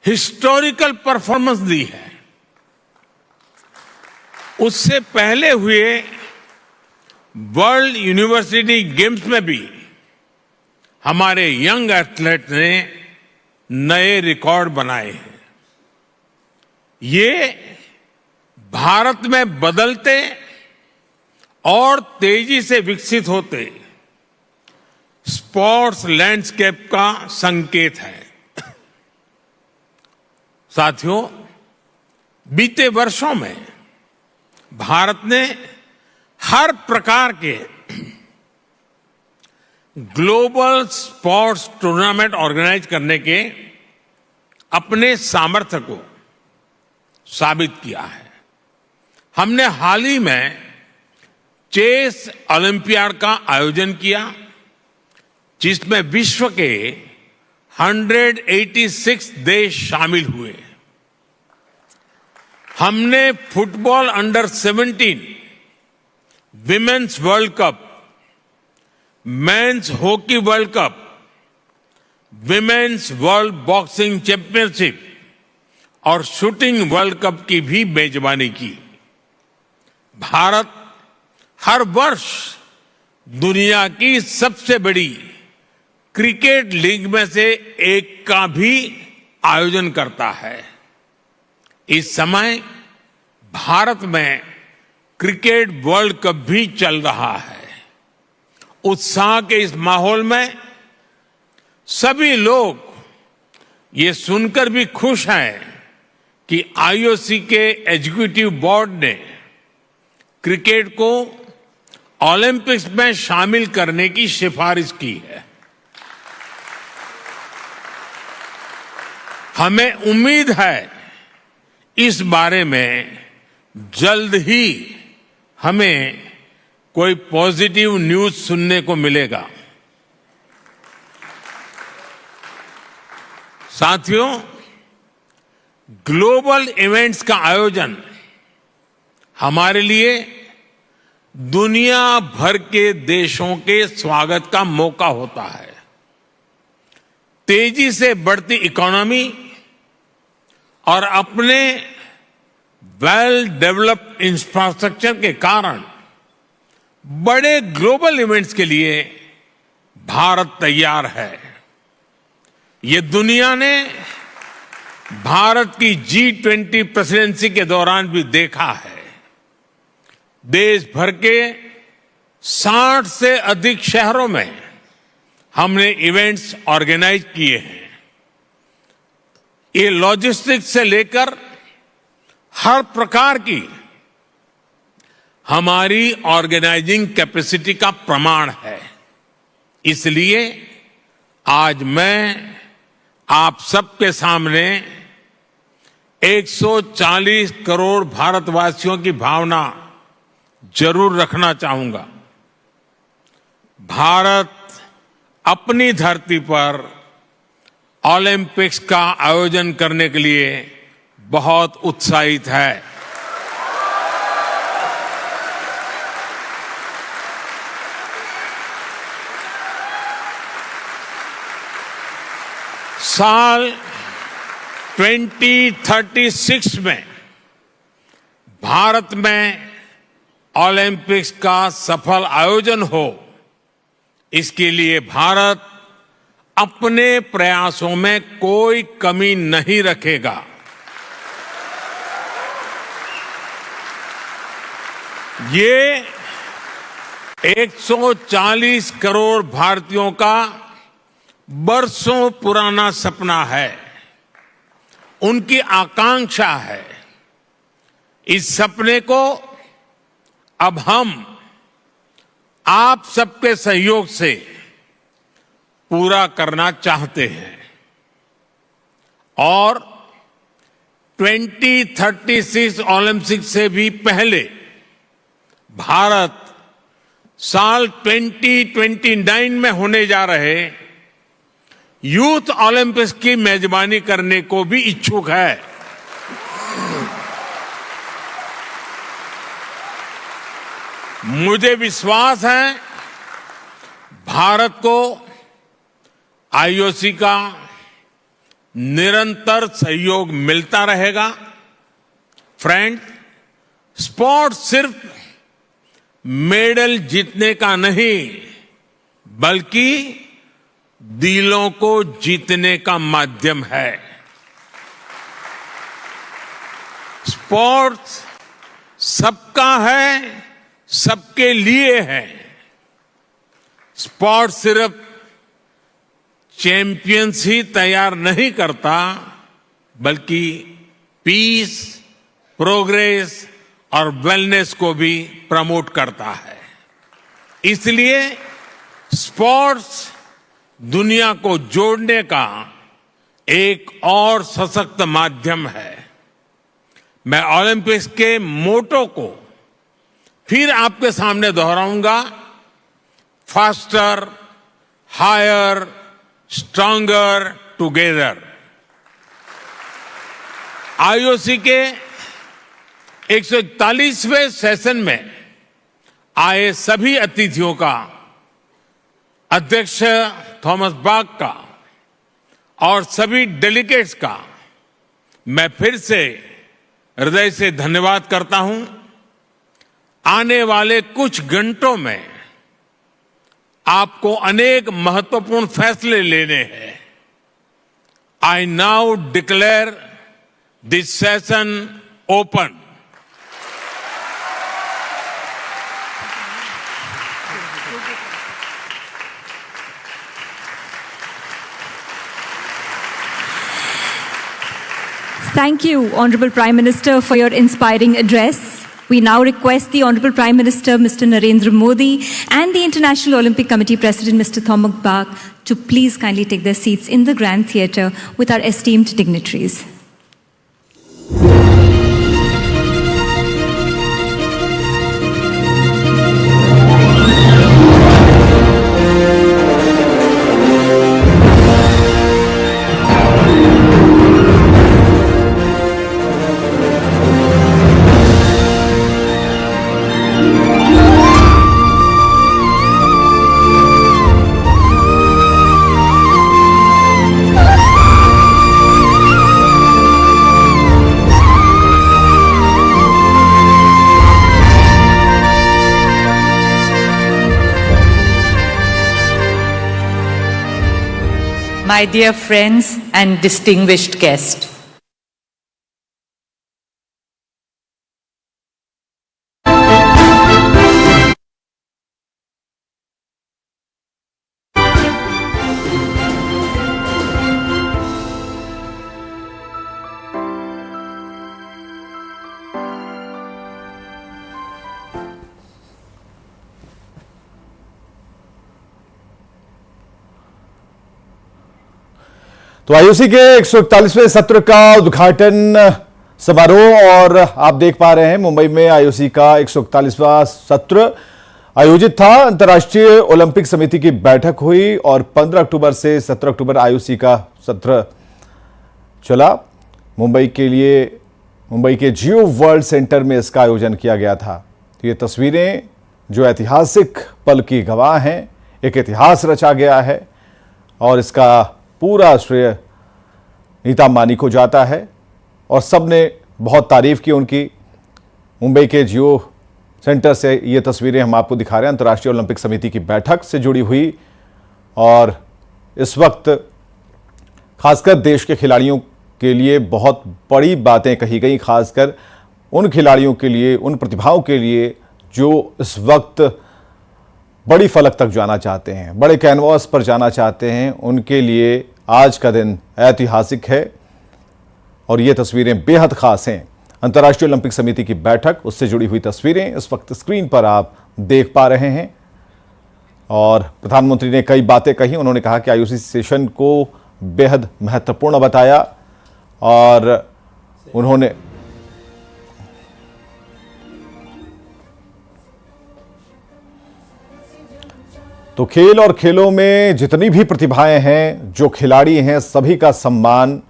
Speaker 5: हिस्टोरिकल परफॉर्मेंस दी है। उससे पहले हुए वर्ल्ड यूनिवर्सिटी गेम्स में भी हमारे यंग एथलीट ने नए रिकॉर्ड बनाए हैं। ये भारत में बदलते और तेजी से विकसित होते स्पोर्ट्स लैंडस्केप का संकेत है। साथियों, बीते वर्षों में भारत ने हर प्रकार के ग्लोबल स्पोर्ट्स टूर्नामेंट ऑर्गेनाइज करने के अपने सामर्थ्य को साबित किया है। हमने हाल ही में चेस ओलंपियाड का आयोजन किया, जिसमें विश्व के 186 देश शामिल हुए। हमने football under 17 women's world cup, men's hockey world cup, women's world boxing championship और शूटिंग वर्ल्ड कप की भी मेजबानी की। भारत हर वर्ष दुनिया की सबसे बड़ी क्रिकेट लीग में से एक का भी आयोजन करता है। इस समय भारत में क्रिकेट वर्ल्ड कप भी चल रहा है। उत्साह के इस माहौल में सभी लोग ये सुनकर भी खुश हैं कि आईओसी के एग्जीक्यूटिव बोर्ड ने क्रिकेट को ओलंपिक्स में शामिल करने की सिफारिश की है। हमें उम्मीद है इस बारे में जल्द ही हमें कोई पॉजिटिव न्यूज सुनने को मिलेगा। साथियों, ग्लोबल इवेंट्स का आयोजन हमारे लिए दुनिया भर के देशों के स्वागत का मौका होता है। तेजी से बढ़ती इकोनॉमी और अपने वेल डेवलप्ड इंफ्रास्ट्रक्चर के कारण बड़े ग्लोबल इवेंट्स के लिए भारत तैयार है। ये दुनिया ने भारत की G20 प्रेसिडेंसी के दौरान भी देखा है। देश भर के 60 से अधिक शहरों में हमने इवेंट्स ऑर्गेनाइज किए हैं। ये लॉजिस्टिक्स से लेकर हर प्रकार की हमारी ऑर्गेनाइजिंग कैपेसिटी का प्रमाण है। इसलिए आज मैं आप सबके सामने 140 करोड़ भारतवासियों की भावना जरूर रखना चाहूंगा। भारत अपनी धरती पर ओलंपिक्स का आयोजन करने के लिए बहुत उत्साहित है। साल 2036 में भारत में ओलंपिक्स का सफल आयोजन हो, इसके लिए भारत अपने प्रयासों में कोई कमी नहीं रखेगा। ये 140 करोड़ भारतीयों का बरसों पुराना सपना है, उनकी आकांक्षा है। इस सपने को अब हम आप सबके सहयोग से पूरा करना चाहते हैं और 2036 ओलंपिक्स से भी पहले भारत साल 2029 में होने जा रहे यूथ ओलंपिक्स की मेजबानी करने को भी इच्छुक है। मुझे विश्वास है भारत को आईओसी का निरंतर सहयोग मिलता रहेगा। फ्रेंड, स्पोर्ट सिर्फ मेडल जीतने का नहीं, बल्कि दिलों को जीतने का माध्यम है। स्पोर्ट्स सबका है, सबके लिए है। स्पोर्ट सिर्फ चैंपियंस ही तैयार नहीं करता, बल्कि पीस, प्रोग्रेस और वेलनेस को भी प्रमोट करता है। इसलिए स्पोर्ट्स दुनिया को जोड़ने का एक और सशक्त माध्यम है। मैं ओलंपिक्स के मोटो को फिर आपके सामने दोहराऊंगा। Faster, higher, stronger together. IOC के 141वें सेशन में आए सभी अतिथियों का, अध्यक्ष थॉमस बाक का और सभी डेलीगेट्स का मैं फिर से हृदय से धन्यवाद करता हूं। आने वाले कुछ घंटों में आपको अनेक महत्वपूर्ण फैसले लेने हैं। I now declare this session open.
Speaker 1: Thank you, Honorable Prime Minister, for your inspiring address. We now request the Honorable Prime Minister, Mr. Narendra Modi, and the International Olympic Committee President, Mr. Thomas Bach, to please kindly take their seats in the Grand Theatre with our esteemed dignitaries.
Speaker 3: my dear friends and distinguished guests.
Speaker 6: तो IOC के 141वें सत्र का उद्घाटन समारोह और आप देख पा रहे हैं मुंबई में आईओसी का 141वां सत्र आयोजित था। अंतर्राष्ट्रीय ओलंपिक समिति की बैठक हुई और 15 अक्टूबर से 17 अक्टूबर आईओसी का सत्र चला। मुंबई के जियो वर्ल्ड सेंटर में इसका आयोजन किया गया था। तो ये तस्वीरें जो ऐतिहासिक पल की गवाह हैं, एक इतिहास रचा गया है और इसका पूरा श्रेय नीता अंबानी को जाता है और सबने बहुत तारीफ की उनकी। मुंबई के जियो सेंटर से ये तस्वीरें हम आपको दिखा रहे हैं अंतर्राष्ट्रीय ओलंपिक समिति की बैठक से जुड़ी हुई और इस वक्त खासकर देश के खिलाड़ियों के लिए बहुत बड़ी बातें कही गई, खासकर उन खिलाड़ियों के लिए, उन प्रतिभाओं के लिए जो इस वक्त बड़ी फलक तक जाना चाहते हैं, बड़े कैनवास पर जाना चाहते हैं। उनके लिए आज का दिन ऐतिहासिक है और ये तस्वीरें बेहद खास हैं। अंतर्राष्ट्रीय ओलंपिक समिति की बैठक, उससे जुड़ी हुई तस्वीरें इस वक्त स्क्रीन पर आप देख पा रहे हैं और प्रधानमंत्री ने कई बातें कही। उन्होंने कहा कि आईओसी सेशन को बेहद महत्वपूर्ण बताया और उन्होंने तो खेल और खेलों में जितनी भी प्रतिभाएं हैं, जो खिलाड़ी हैं, सभी का सम्मान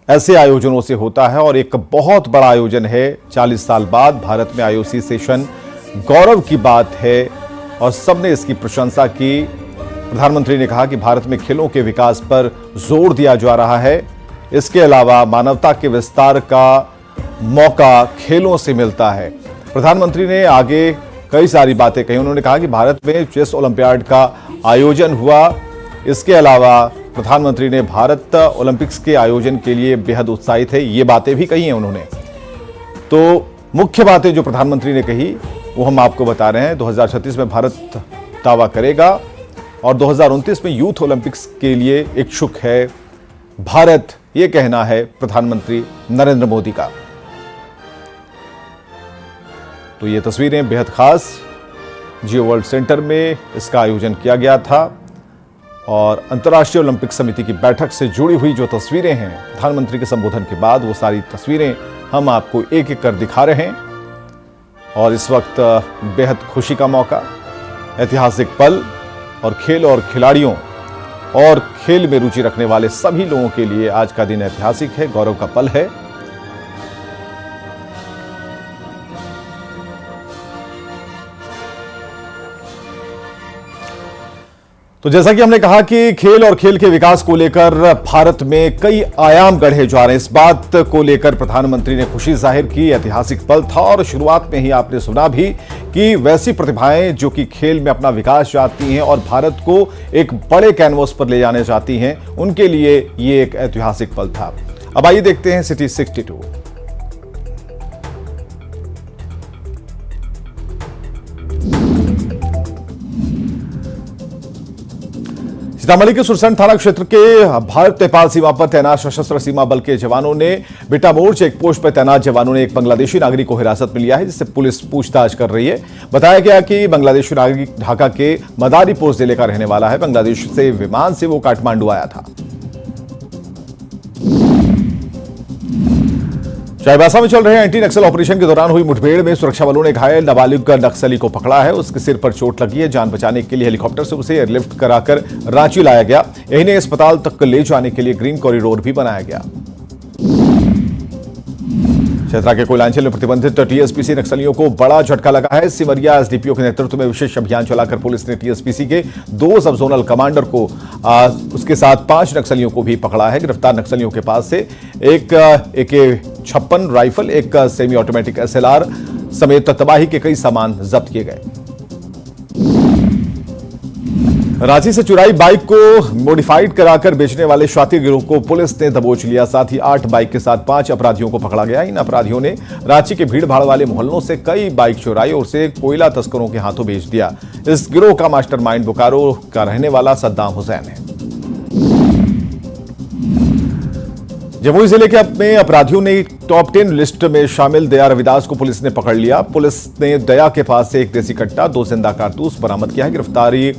Speaker 6: ऐसे आयोजनों से होता है और एक बहुत बड़ा आयोजन है। 40 साल बाद भारत में आईओसी सेशन गौरव की बात है और सबने इसकी प्रशंसा की। प्रधानमंत्री ने कहा कि भारत में खेलों के विकास पर जोर दिया जा रहा है। इसके अलावा मानवता के विस्तार का मौका खेलों से मिलता है। प्रधानमंत्री ने आगे कई सारी बातें कही। उन्होंने कहा कि भारत में चेस ओलंपियाड का आयोजन हुआ। इसके अलावा प्रधानमंत्री ने भारत ओलंपिक्स के आयोजन के लिए बेहद उत्साहित है, ये बातें भी कही हैं उन्होंने। तो मुख्य बातें जो प्रधानमंत्री ने कही वो हम आपको बता रहे हैं। 2036 में भारत दावा करेगा और 2029 में यूथ ओलंपिक्स के लिए इच्छुक है भारत, ये कहना है प्रधानमंत्री नरेंद्र मोदी का। तो ये तस्वीरें बेहद खास जियो वर्ल्ड सेंटर में इसका आयोजन किया गया था और अंतर्राष्ट्रीय ओलंपिक समिति की बैठक से जुड़ी हुई जो तस्वीरें हैं प्रधानमंत्री के संबोधन के बाद, वो सारी तस्वीरें हम आपको एक एक कर दिखा रहे हैं। और इस वक्त बेहद खुशी का मौका, ऐतिहासिक पल और खेल और खिलाड़ियों और खेल में रुचि रखने वाले सभी लोगों के लिए आज का दिन ऐतिहासिक है, गौरव का पल है। तो जैसा कि हमने कहा कि खेल और खेल के विकास को लेकर भारत में कई आयाम गढ़े जा रहे हैं, इस बात को लेकर प्रधानमंत्री ने खुशी जाहिर की। ऐतिहासिक पल था और शुरुआत में ही आपने सुना भी कि वैसी प्रतिभाएं जो कि खेल में अपना विकास चाहती हैं और भारत को एक बड़े कैनवस पर ले जाने चाहती हैं, उनके लिए ये एक ऐतिहासिक पल था। अब आइए देखते हैं सिटी 62। सीतामढ़ी के सुरसंड थाना क्षेत्र के भारत नेपाल सीमा पर तैनात सशस्त्र सीमा बल के जवानों ने बिटामोड़ चेक पोस्ट पर तैनात जवानों ने एक बांग्लादेशी नागरिक को हिरासत में लिया है, जिससे पुलिस पूछताछ कर रही है। बताया गया कि बांग्लादेशी नागरिक ढाका के मदारीपोर जिले का रहने वाला है। बांग्लादेश से विमान से वो काठमांडू आया था। चाईबासा में चल रहे एंटी नक्सल ऑपरेशन के दौरान हुई मुठभेड़ में सुरक्षा बलों ने घायल नाबालिग नक्सली को पकड़ा है। उसके सिर पर चोट लगी है। जान बचाने के लिए हेलीकॉप्टर से उसे एयरलिफ्ट कराकर रांची लाया गया। इन्हें अस्पताल तक ले जाने के लिए ग्रीन कॉरिडोर भी बनाया गया। चतरा के कोयलांचल में प्रतिबंधित टीएसपीसी नक्सलियों को बड़ा झटका लगा है। सिमरिया एसडीपीओ के नेतृत्व में विशेष अभियान चलाकर पुलिस ने टीएसपीसी के 2 सब जोनल कमांडर को उसके साथ 5 नक्सलियों को भी पकड़ा है। गिरफ्तार नक्सलियों के पास से एक AK-56 राइफल, एक सेमी ऑटोमेटिक SLR समेत तबाही के कई सामान जब्त किए गए। रांची से चुराई बाइक को मॉडिफाइड कराकर बेचने वाले शातिर गिरोह को पुलिस ने दबोच लिया। साथ ही 8 बाइक के साथ 5 अपराधियों को पकड़ा गया। इन अपराधियों ने रांची के भीड़ भाड़ वाले मोहल्लों से कई बाइक चुराई और उसे कोयला तस्करों के हाथों बेच दिया। इस गिरोह का मास्टरमाइंड बोकारो का रहने वाला सद्दाम हुसैन है। जमुई जिले के में अपराधियों ने टॉप 10 लिस्ट में शामिल दया रविदास को पुलिस ने पकड़ लिया। पुलिस ने दया के पास से एक देसी कट्टा, 2 जिंदा कारतूस बरामद किया है। गिरफ्तारी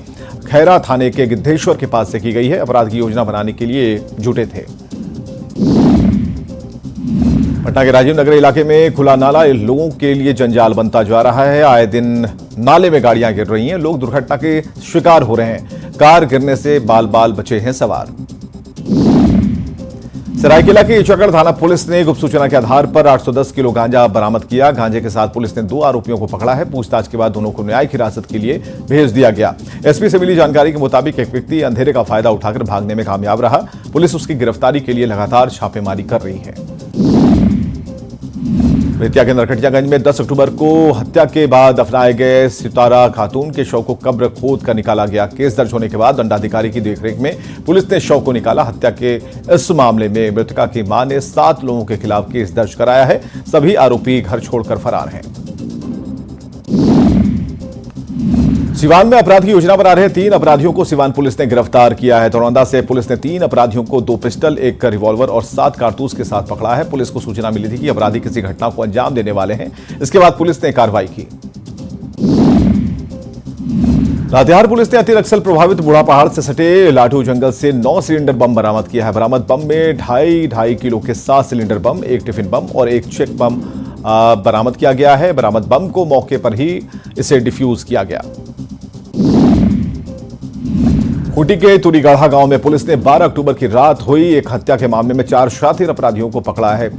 Speaker 6: खैरा थाने के गिद्धेश्वर के पास से की गई है। अपराध की योजना बनाने के लिए जुटे थे। पटना के राजीव नगर इलाके में खुला नाला लोगों के लिए जंजाल बनता जा रहा है। आए दिन नाले में गाड़ियां गिर रही हैं, लोग दुर्घटना के शिकार हो रहे हैं। कार गिरने से बाल बाल बचे हैं सवार। सरायकेला के ईचागढ़ थाना पुलिस ने गुप्त सूचना के आधार पर 810 किलो गांजा बरामद किया। गांजे के साथ पुलिस ने 2 आरोपियों को पकड़ा है। पूछताछ के बाद दोनों को न्यायिक हिरासत के लिए भेज दिया गया। एसपी से मिली जानकारी के मुताबिक एक व्यक्ति अंधेरे का फायदा उठाकर भागने में कामयाब रहा। पुलिस उसकी गिरफ्तारी के लिए लगातार छापेमारी कर रही है। बेतिया के नरकटियागंज में 10 अक्टूबर को हत्या के बाद दफनाए गए सितारा खातून के शव को कब्र खोद कर निकाला गया। केस दर्ज होने के बाद दंडाधिकारी की देखरेख में पुलिस ने शव को निकाला। हत्या के इस मामले में मृतका की मां ने 7 लोगों के खिलाफ केस दर्ज कराया है। सभी आरोपी घर छोड़कर फरार हैं। सिवान में अपराध की योजना बना रहे 3 अपराधियों को सिवान पुलिस ने गिरफ्तार किया है। दरौंदा से पुलिस ने 3 अपराधियों को 2 पिस्टल, 1 रिवॉल्वर और 7 कारतूस के साथ पकड़ा है। पुलिस को सूचना मिली थी कि अपराधी किसी घटना को अंजाम देने वाले हैं। इसके बाद पुलिस ने कार्रवाई की। लातेहार पुलिस ने अति नक्सल प्रभावित बूढ़ा पहाड़ से सटे लाठू जंगल से 9 सिलेंडर बम बरामद किया है। बरामद बम में 2.5 किलो के 7 सिलेंडर बम, 1 टिफिन बम और 1 चेक बम बरामद किया गया है। बरामद बम को मौके पर ही इसे डिफ्यूज किया गया। खूंटी के तुरीगढ़ा गांव में पुलिस ने 12 अक्टूबर की रात हुई एक हत्या के मामले में 4 शातिर अपराधियों को पकड़ा है।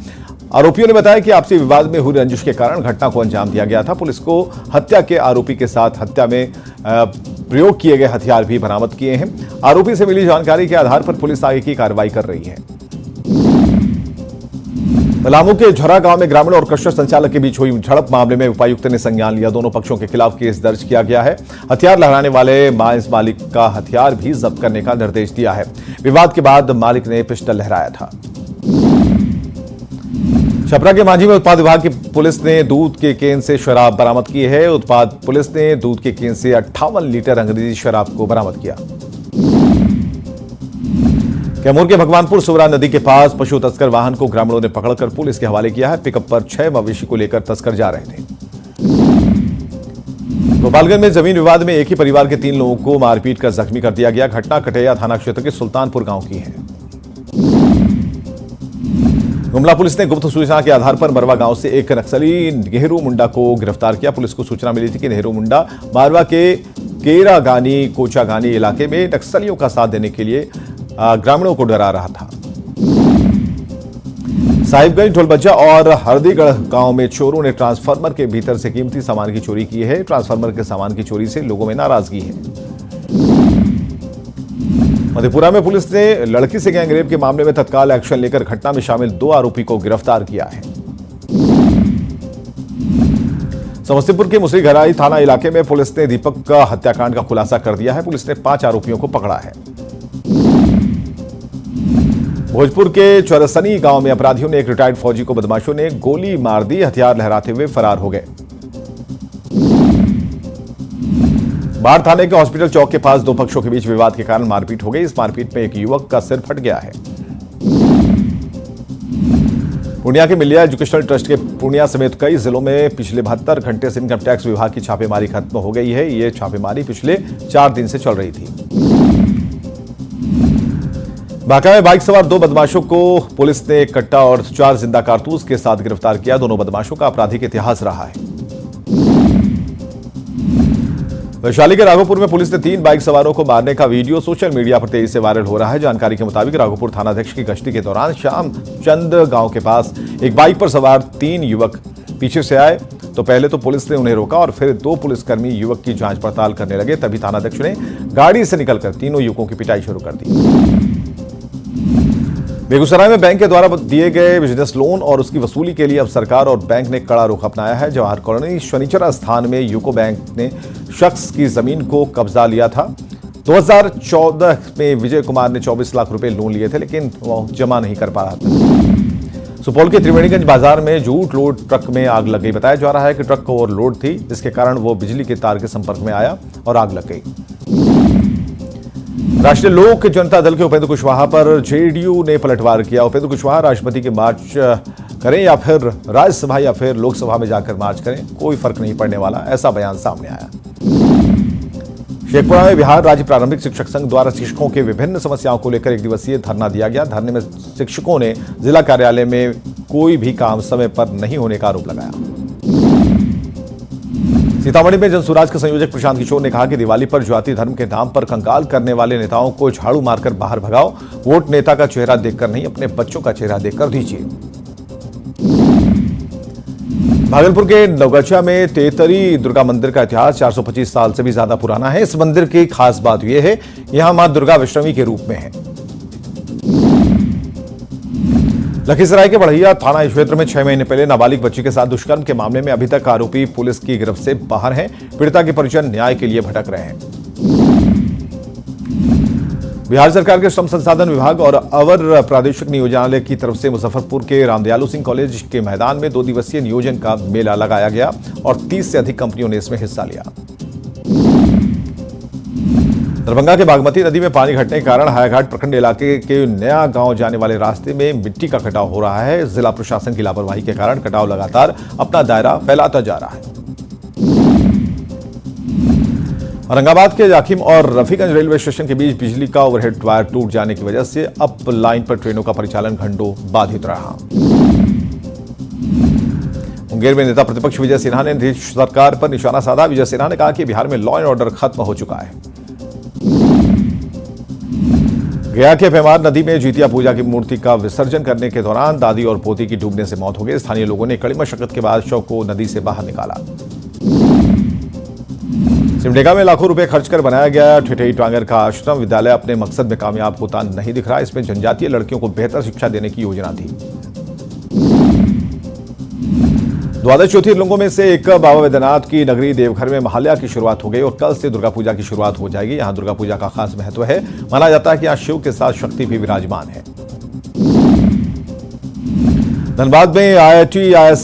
Speaker 6: आरोपियों ने बताया कि आपसी विवाद में हुई रंजिश के कारण घटना को अंजाम दिया गया था। पुलिस को हत्या के आरोपी के साथ हत्या में प्रयोग किए गए हथियार भी बरामद किए हैं। आरोपी से मिली जानकारी के आधार पर पुलिस आगे की कार्रवाई कर रही है। पलामू के झरा गांव में ग्रामीण और क्रशर संचालक के बीच हुई झड़प मामले में उपायुक्त ने संज्ञान लिया। दोनों पक्षों के खिलाफ केस दर्ज किया गया है। हथियार लहराने वाले मांस मालिक का हथियार भी जब्त करने का निर्देश दिया है। विवाद के बाद मालिक ने पिस्टल लहराया था। छपरा के मांझी में उत्पाद विभाग की पुलिस ने दूध के केन से शराब बरामद की है। उत्पाद पुलिस ने दूध के केन से 58 लीटर अंग्रेजी शराब को बरामद किया। कैमूर के भगवानपुर सुवरा नदी के पास पशु तस्कर वाहन को ग्रामीणों ने पकड़कर पुलिस के हवाले किया है। पिकअप पर 6 मवेशी को लेकर तस्कर जा रहे थे। गोपालगंज में जमीन विवाद में एक ही परिवार के 3 लोगों को मारपीट कर जख्मी कर दिया गया। घटना कटैया थाना क्षेत्र के सुल्तानपुर गांव की है। गुमला पुलिस ने गुप्त सूचना के आधार पर मरवा गांव से एक नक्सली नेहरू मुंडा को गिरफ्तार किया। पुलिस को सूचना मिली थी कि नेहरू मुंडा मारवा के केरागानी कोचागानी इलाके में नक्सलियों का साथ देने के लिए ग्रामीणों को डरा रहा था। साहिबगंज, ढोलबज्जा और हरदीगढ़ गांव में चोरों ने ट्रांसफार्मर के भीतर से कीमती सामान की चोरी की है। ट्रांसफार्मर के सामान की चोरी से लोगों में नाराजगी है। मधेपुरा में पुलिस ने लड़की से गैंगरेप के मामले में तत्काल एक्शन लेकर घटना में शामिल 2 आरोपी को गिरफ्तार किया है। समस्तीपुर के मुसरीघराई थाना इलाके में पुलिस ने दीपक का हत्याकांड का खुलासा कर दिया है। पुलिस ने 5 आरोपियों को पकड़ा है। भोजपुर के चौरसनी गांव में अपराधियों ने एक रिटायर्ड फौजी को बदमाशों ने गोली मार दी। हथियार लहराते हुए फरार हो गए। बाढ़ थाने के हॉस्पिटल चौक के पास 2 पक्षों के बीच विवाद के कारण मारपीट हो गई। इस मारपीट में एक युवक का सिर फट गया है। पूर्णिया के मिलिया एजुकेशनल ट्रस्ट के पूर्णिया समेत कई जिलों में पिछले 72 घंटे से इनकम टैक्स विभाग की छापेमारी खत्म हो गई है। ये छापेमारी पिछले 4 दिन से चल रही थी। बांका में बाइक सवार 2 बदमाशों को पुलिस ने एक कट्टा और 4 जिंदा कारतूस के साथ गिरफ्तार किया। दोनों बदमाशों का आपराधिक इतिहास रहा है। वैशाली के राघोपुर में पुलिस ने 3 बाइक सवारों को मारने का वीडियो सोशल मीडिया पर तेजी से वायरल हो रहा है। जानकारी के मुताबिक राघोपुर थानाध्यक्ष की गश्ती के दौरान शाम चंद गांव के पास एक बाइक पर सवार 3 युवक पीछे से आए तो पहले तो पुलिस ने उन्हें रोका और फिर 2 पुलिसकर्मी युवक की जांच पड़ताल करने लगे। तभी थानाध्यक्ष ने गाड़ी से निकलकर तीनों युवकों की पिटाई शुरू कर दी। बेगूसराय में बैंक के द्वारा दिए गए बिजनेस लोन और उसकी वसूली के लिए अब सरकार और बैंक ने कड़ा रुख अपनाया है। जवाहर कॉलोनी शनिचरा स्थान में यूको बैंक ने शख्स की जमीन को कब्जा लिया था। 2014 में विजय कुमार ने 24 लाख रुपए लोन लिए थे, लेकिन वो जमा नहीं कर पा रहा था। सुपौल के त्रिवेणीगंज बाजार में जूट लोड ट्रक में आग लग गई। बताया जा रहा है कि ट्रक ओवरलोड थी, जिसके कारण वो बिजली के तार के संपर्क में आया और आग लग गई। राष्ट्रीय लोक जनता दल के उपेंद्र कुशवाहा पर जेडीयू ने पलटवार किया। उपेंद्र कुशवाहा राष्ट्रपति के मार्च करें या फिर राज्यसभा या फिर लोकसभा में जाकर मार्च करें, कोई फर्क नहीं पड़ने वाला, ऐसा बयान सामने आया। शेखपुरा में बिहार राज्य प्रारंभिक शिक्षक संघ द्वारा शिक्षकों के विभिन्न समस्याओं को लेकर एक दिवसीय धरना दिया गया। धरने में शिक्षकों ने जिला कार्यालय में कोई भी काम समय पर नहीं होने का आरोप लगाया। सीतामढ़ी में जनसुराज के संयोजक प्रशांत किशोर ने कहा कि दिवाली पर जाति धर्म के नाम पर कंगाल करने वाले नेताओं को झाड़ू मारकर बाहर भगाओ। वोट नेता का चेहरा देखकर नहीं, अपने बच्चों का चेहरा देखकर दीजिए। भागलपुर के नवगछिया में तेतरी दुर्गा मंदिर का इतिहास 425 साल से भी ज्यादा पुराना है। इस मंदिर की खास बात यह है, यहां मां दुर्गा वैष्णवी के रूप में है। लखीसराय के बढ़ैया थाना क्षेत्र में 6 महीने पहले नाबालिग बच्ची के साथ दुष्कर्म के मामले में अभी तक आरोपी पुलिस की गिरफ्त से बाहर हैं। पीड़िता के परिजन न्याय के लिए भटक रहे हैं। बिहार सरकार के श्रम संसाधन विभाग और अवर प्रादेशिक नियोजनालय की तरफ से मुजफ्फरपुर के रामदयालु सिंह कॉलेज के मैदान में 2 दिवसीय नियोजन का मेला लगाया गया और 30 से अधिक कंपनियों ने इसमें हिस्सा लिया। दरभंगा के बागमती नदी में पानी घटने के कारण हायाघाट प्रखंड इलाके के नया गांव जाने वाले रास्ते में मिट्टी का कटाव हो रहा है। जिला प्रशासन की लापरवाही के कारण कटाव लगातार अपना दायरा फैलाता जा रहा है। औरंगाबाद के जाखिम और रफीगंज रेलवे स्टेशन के बीच बिजली का ओवरहेड वायर टूट जाने की वजह से अप लाइन पर ट्रेनों का परिचालन घंटों बाधित रहा। मुंगेर में नेता प्रतिपक्ष विजय सिन्हा ने नीतीश सरकार पर निशाना साधा। विजय सिन्हा ने कहा कि बिहार में लॉ एंड ऑर्डर खत्म हो चुका है। गया के पेमार नदी में जितिया पूजा की मूर्ति का विसर्जन करने के दौरान दादी और पोती की डूबने से मौत हो गई। स्थानीय लोगों ने कड़ी मशक्कत के बाद शव को नदी से बाहर निकाला। सिमडेगा में लाखों रुपए खर्च कर बनाया गया ठेठई टांगर का आश्रम विद्यालय अपने मकसद में कामयाब होता नहीं दिख रहा। इसमें जनजातीय लड़कियों को बेहतर शिक्षा देने की योजना थी। द्वादश ज्योतिर्लिंगों में से एक बाबा वैद्यनाथ की नगरी देवघर में महालया की शुरुआत हो गई और कल से दुर्गा पूजा की शुरुआत हो जाएगी। यहां दुर्गा पूजा का खास महत्व है। माना जाता है कि यहां शिव के साथ शक्ति भी विराजमान है। धनबाद में IIT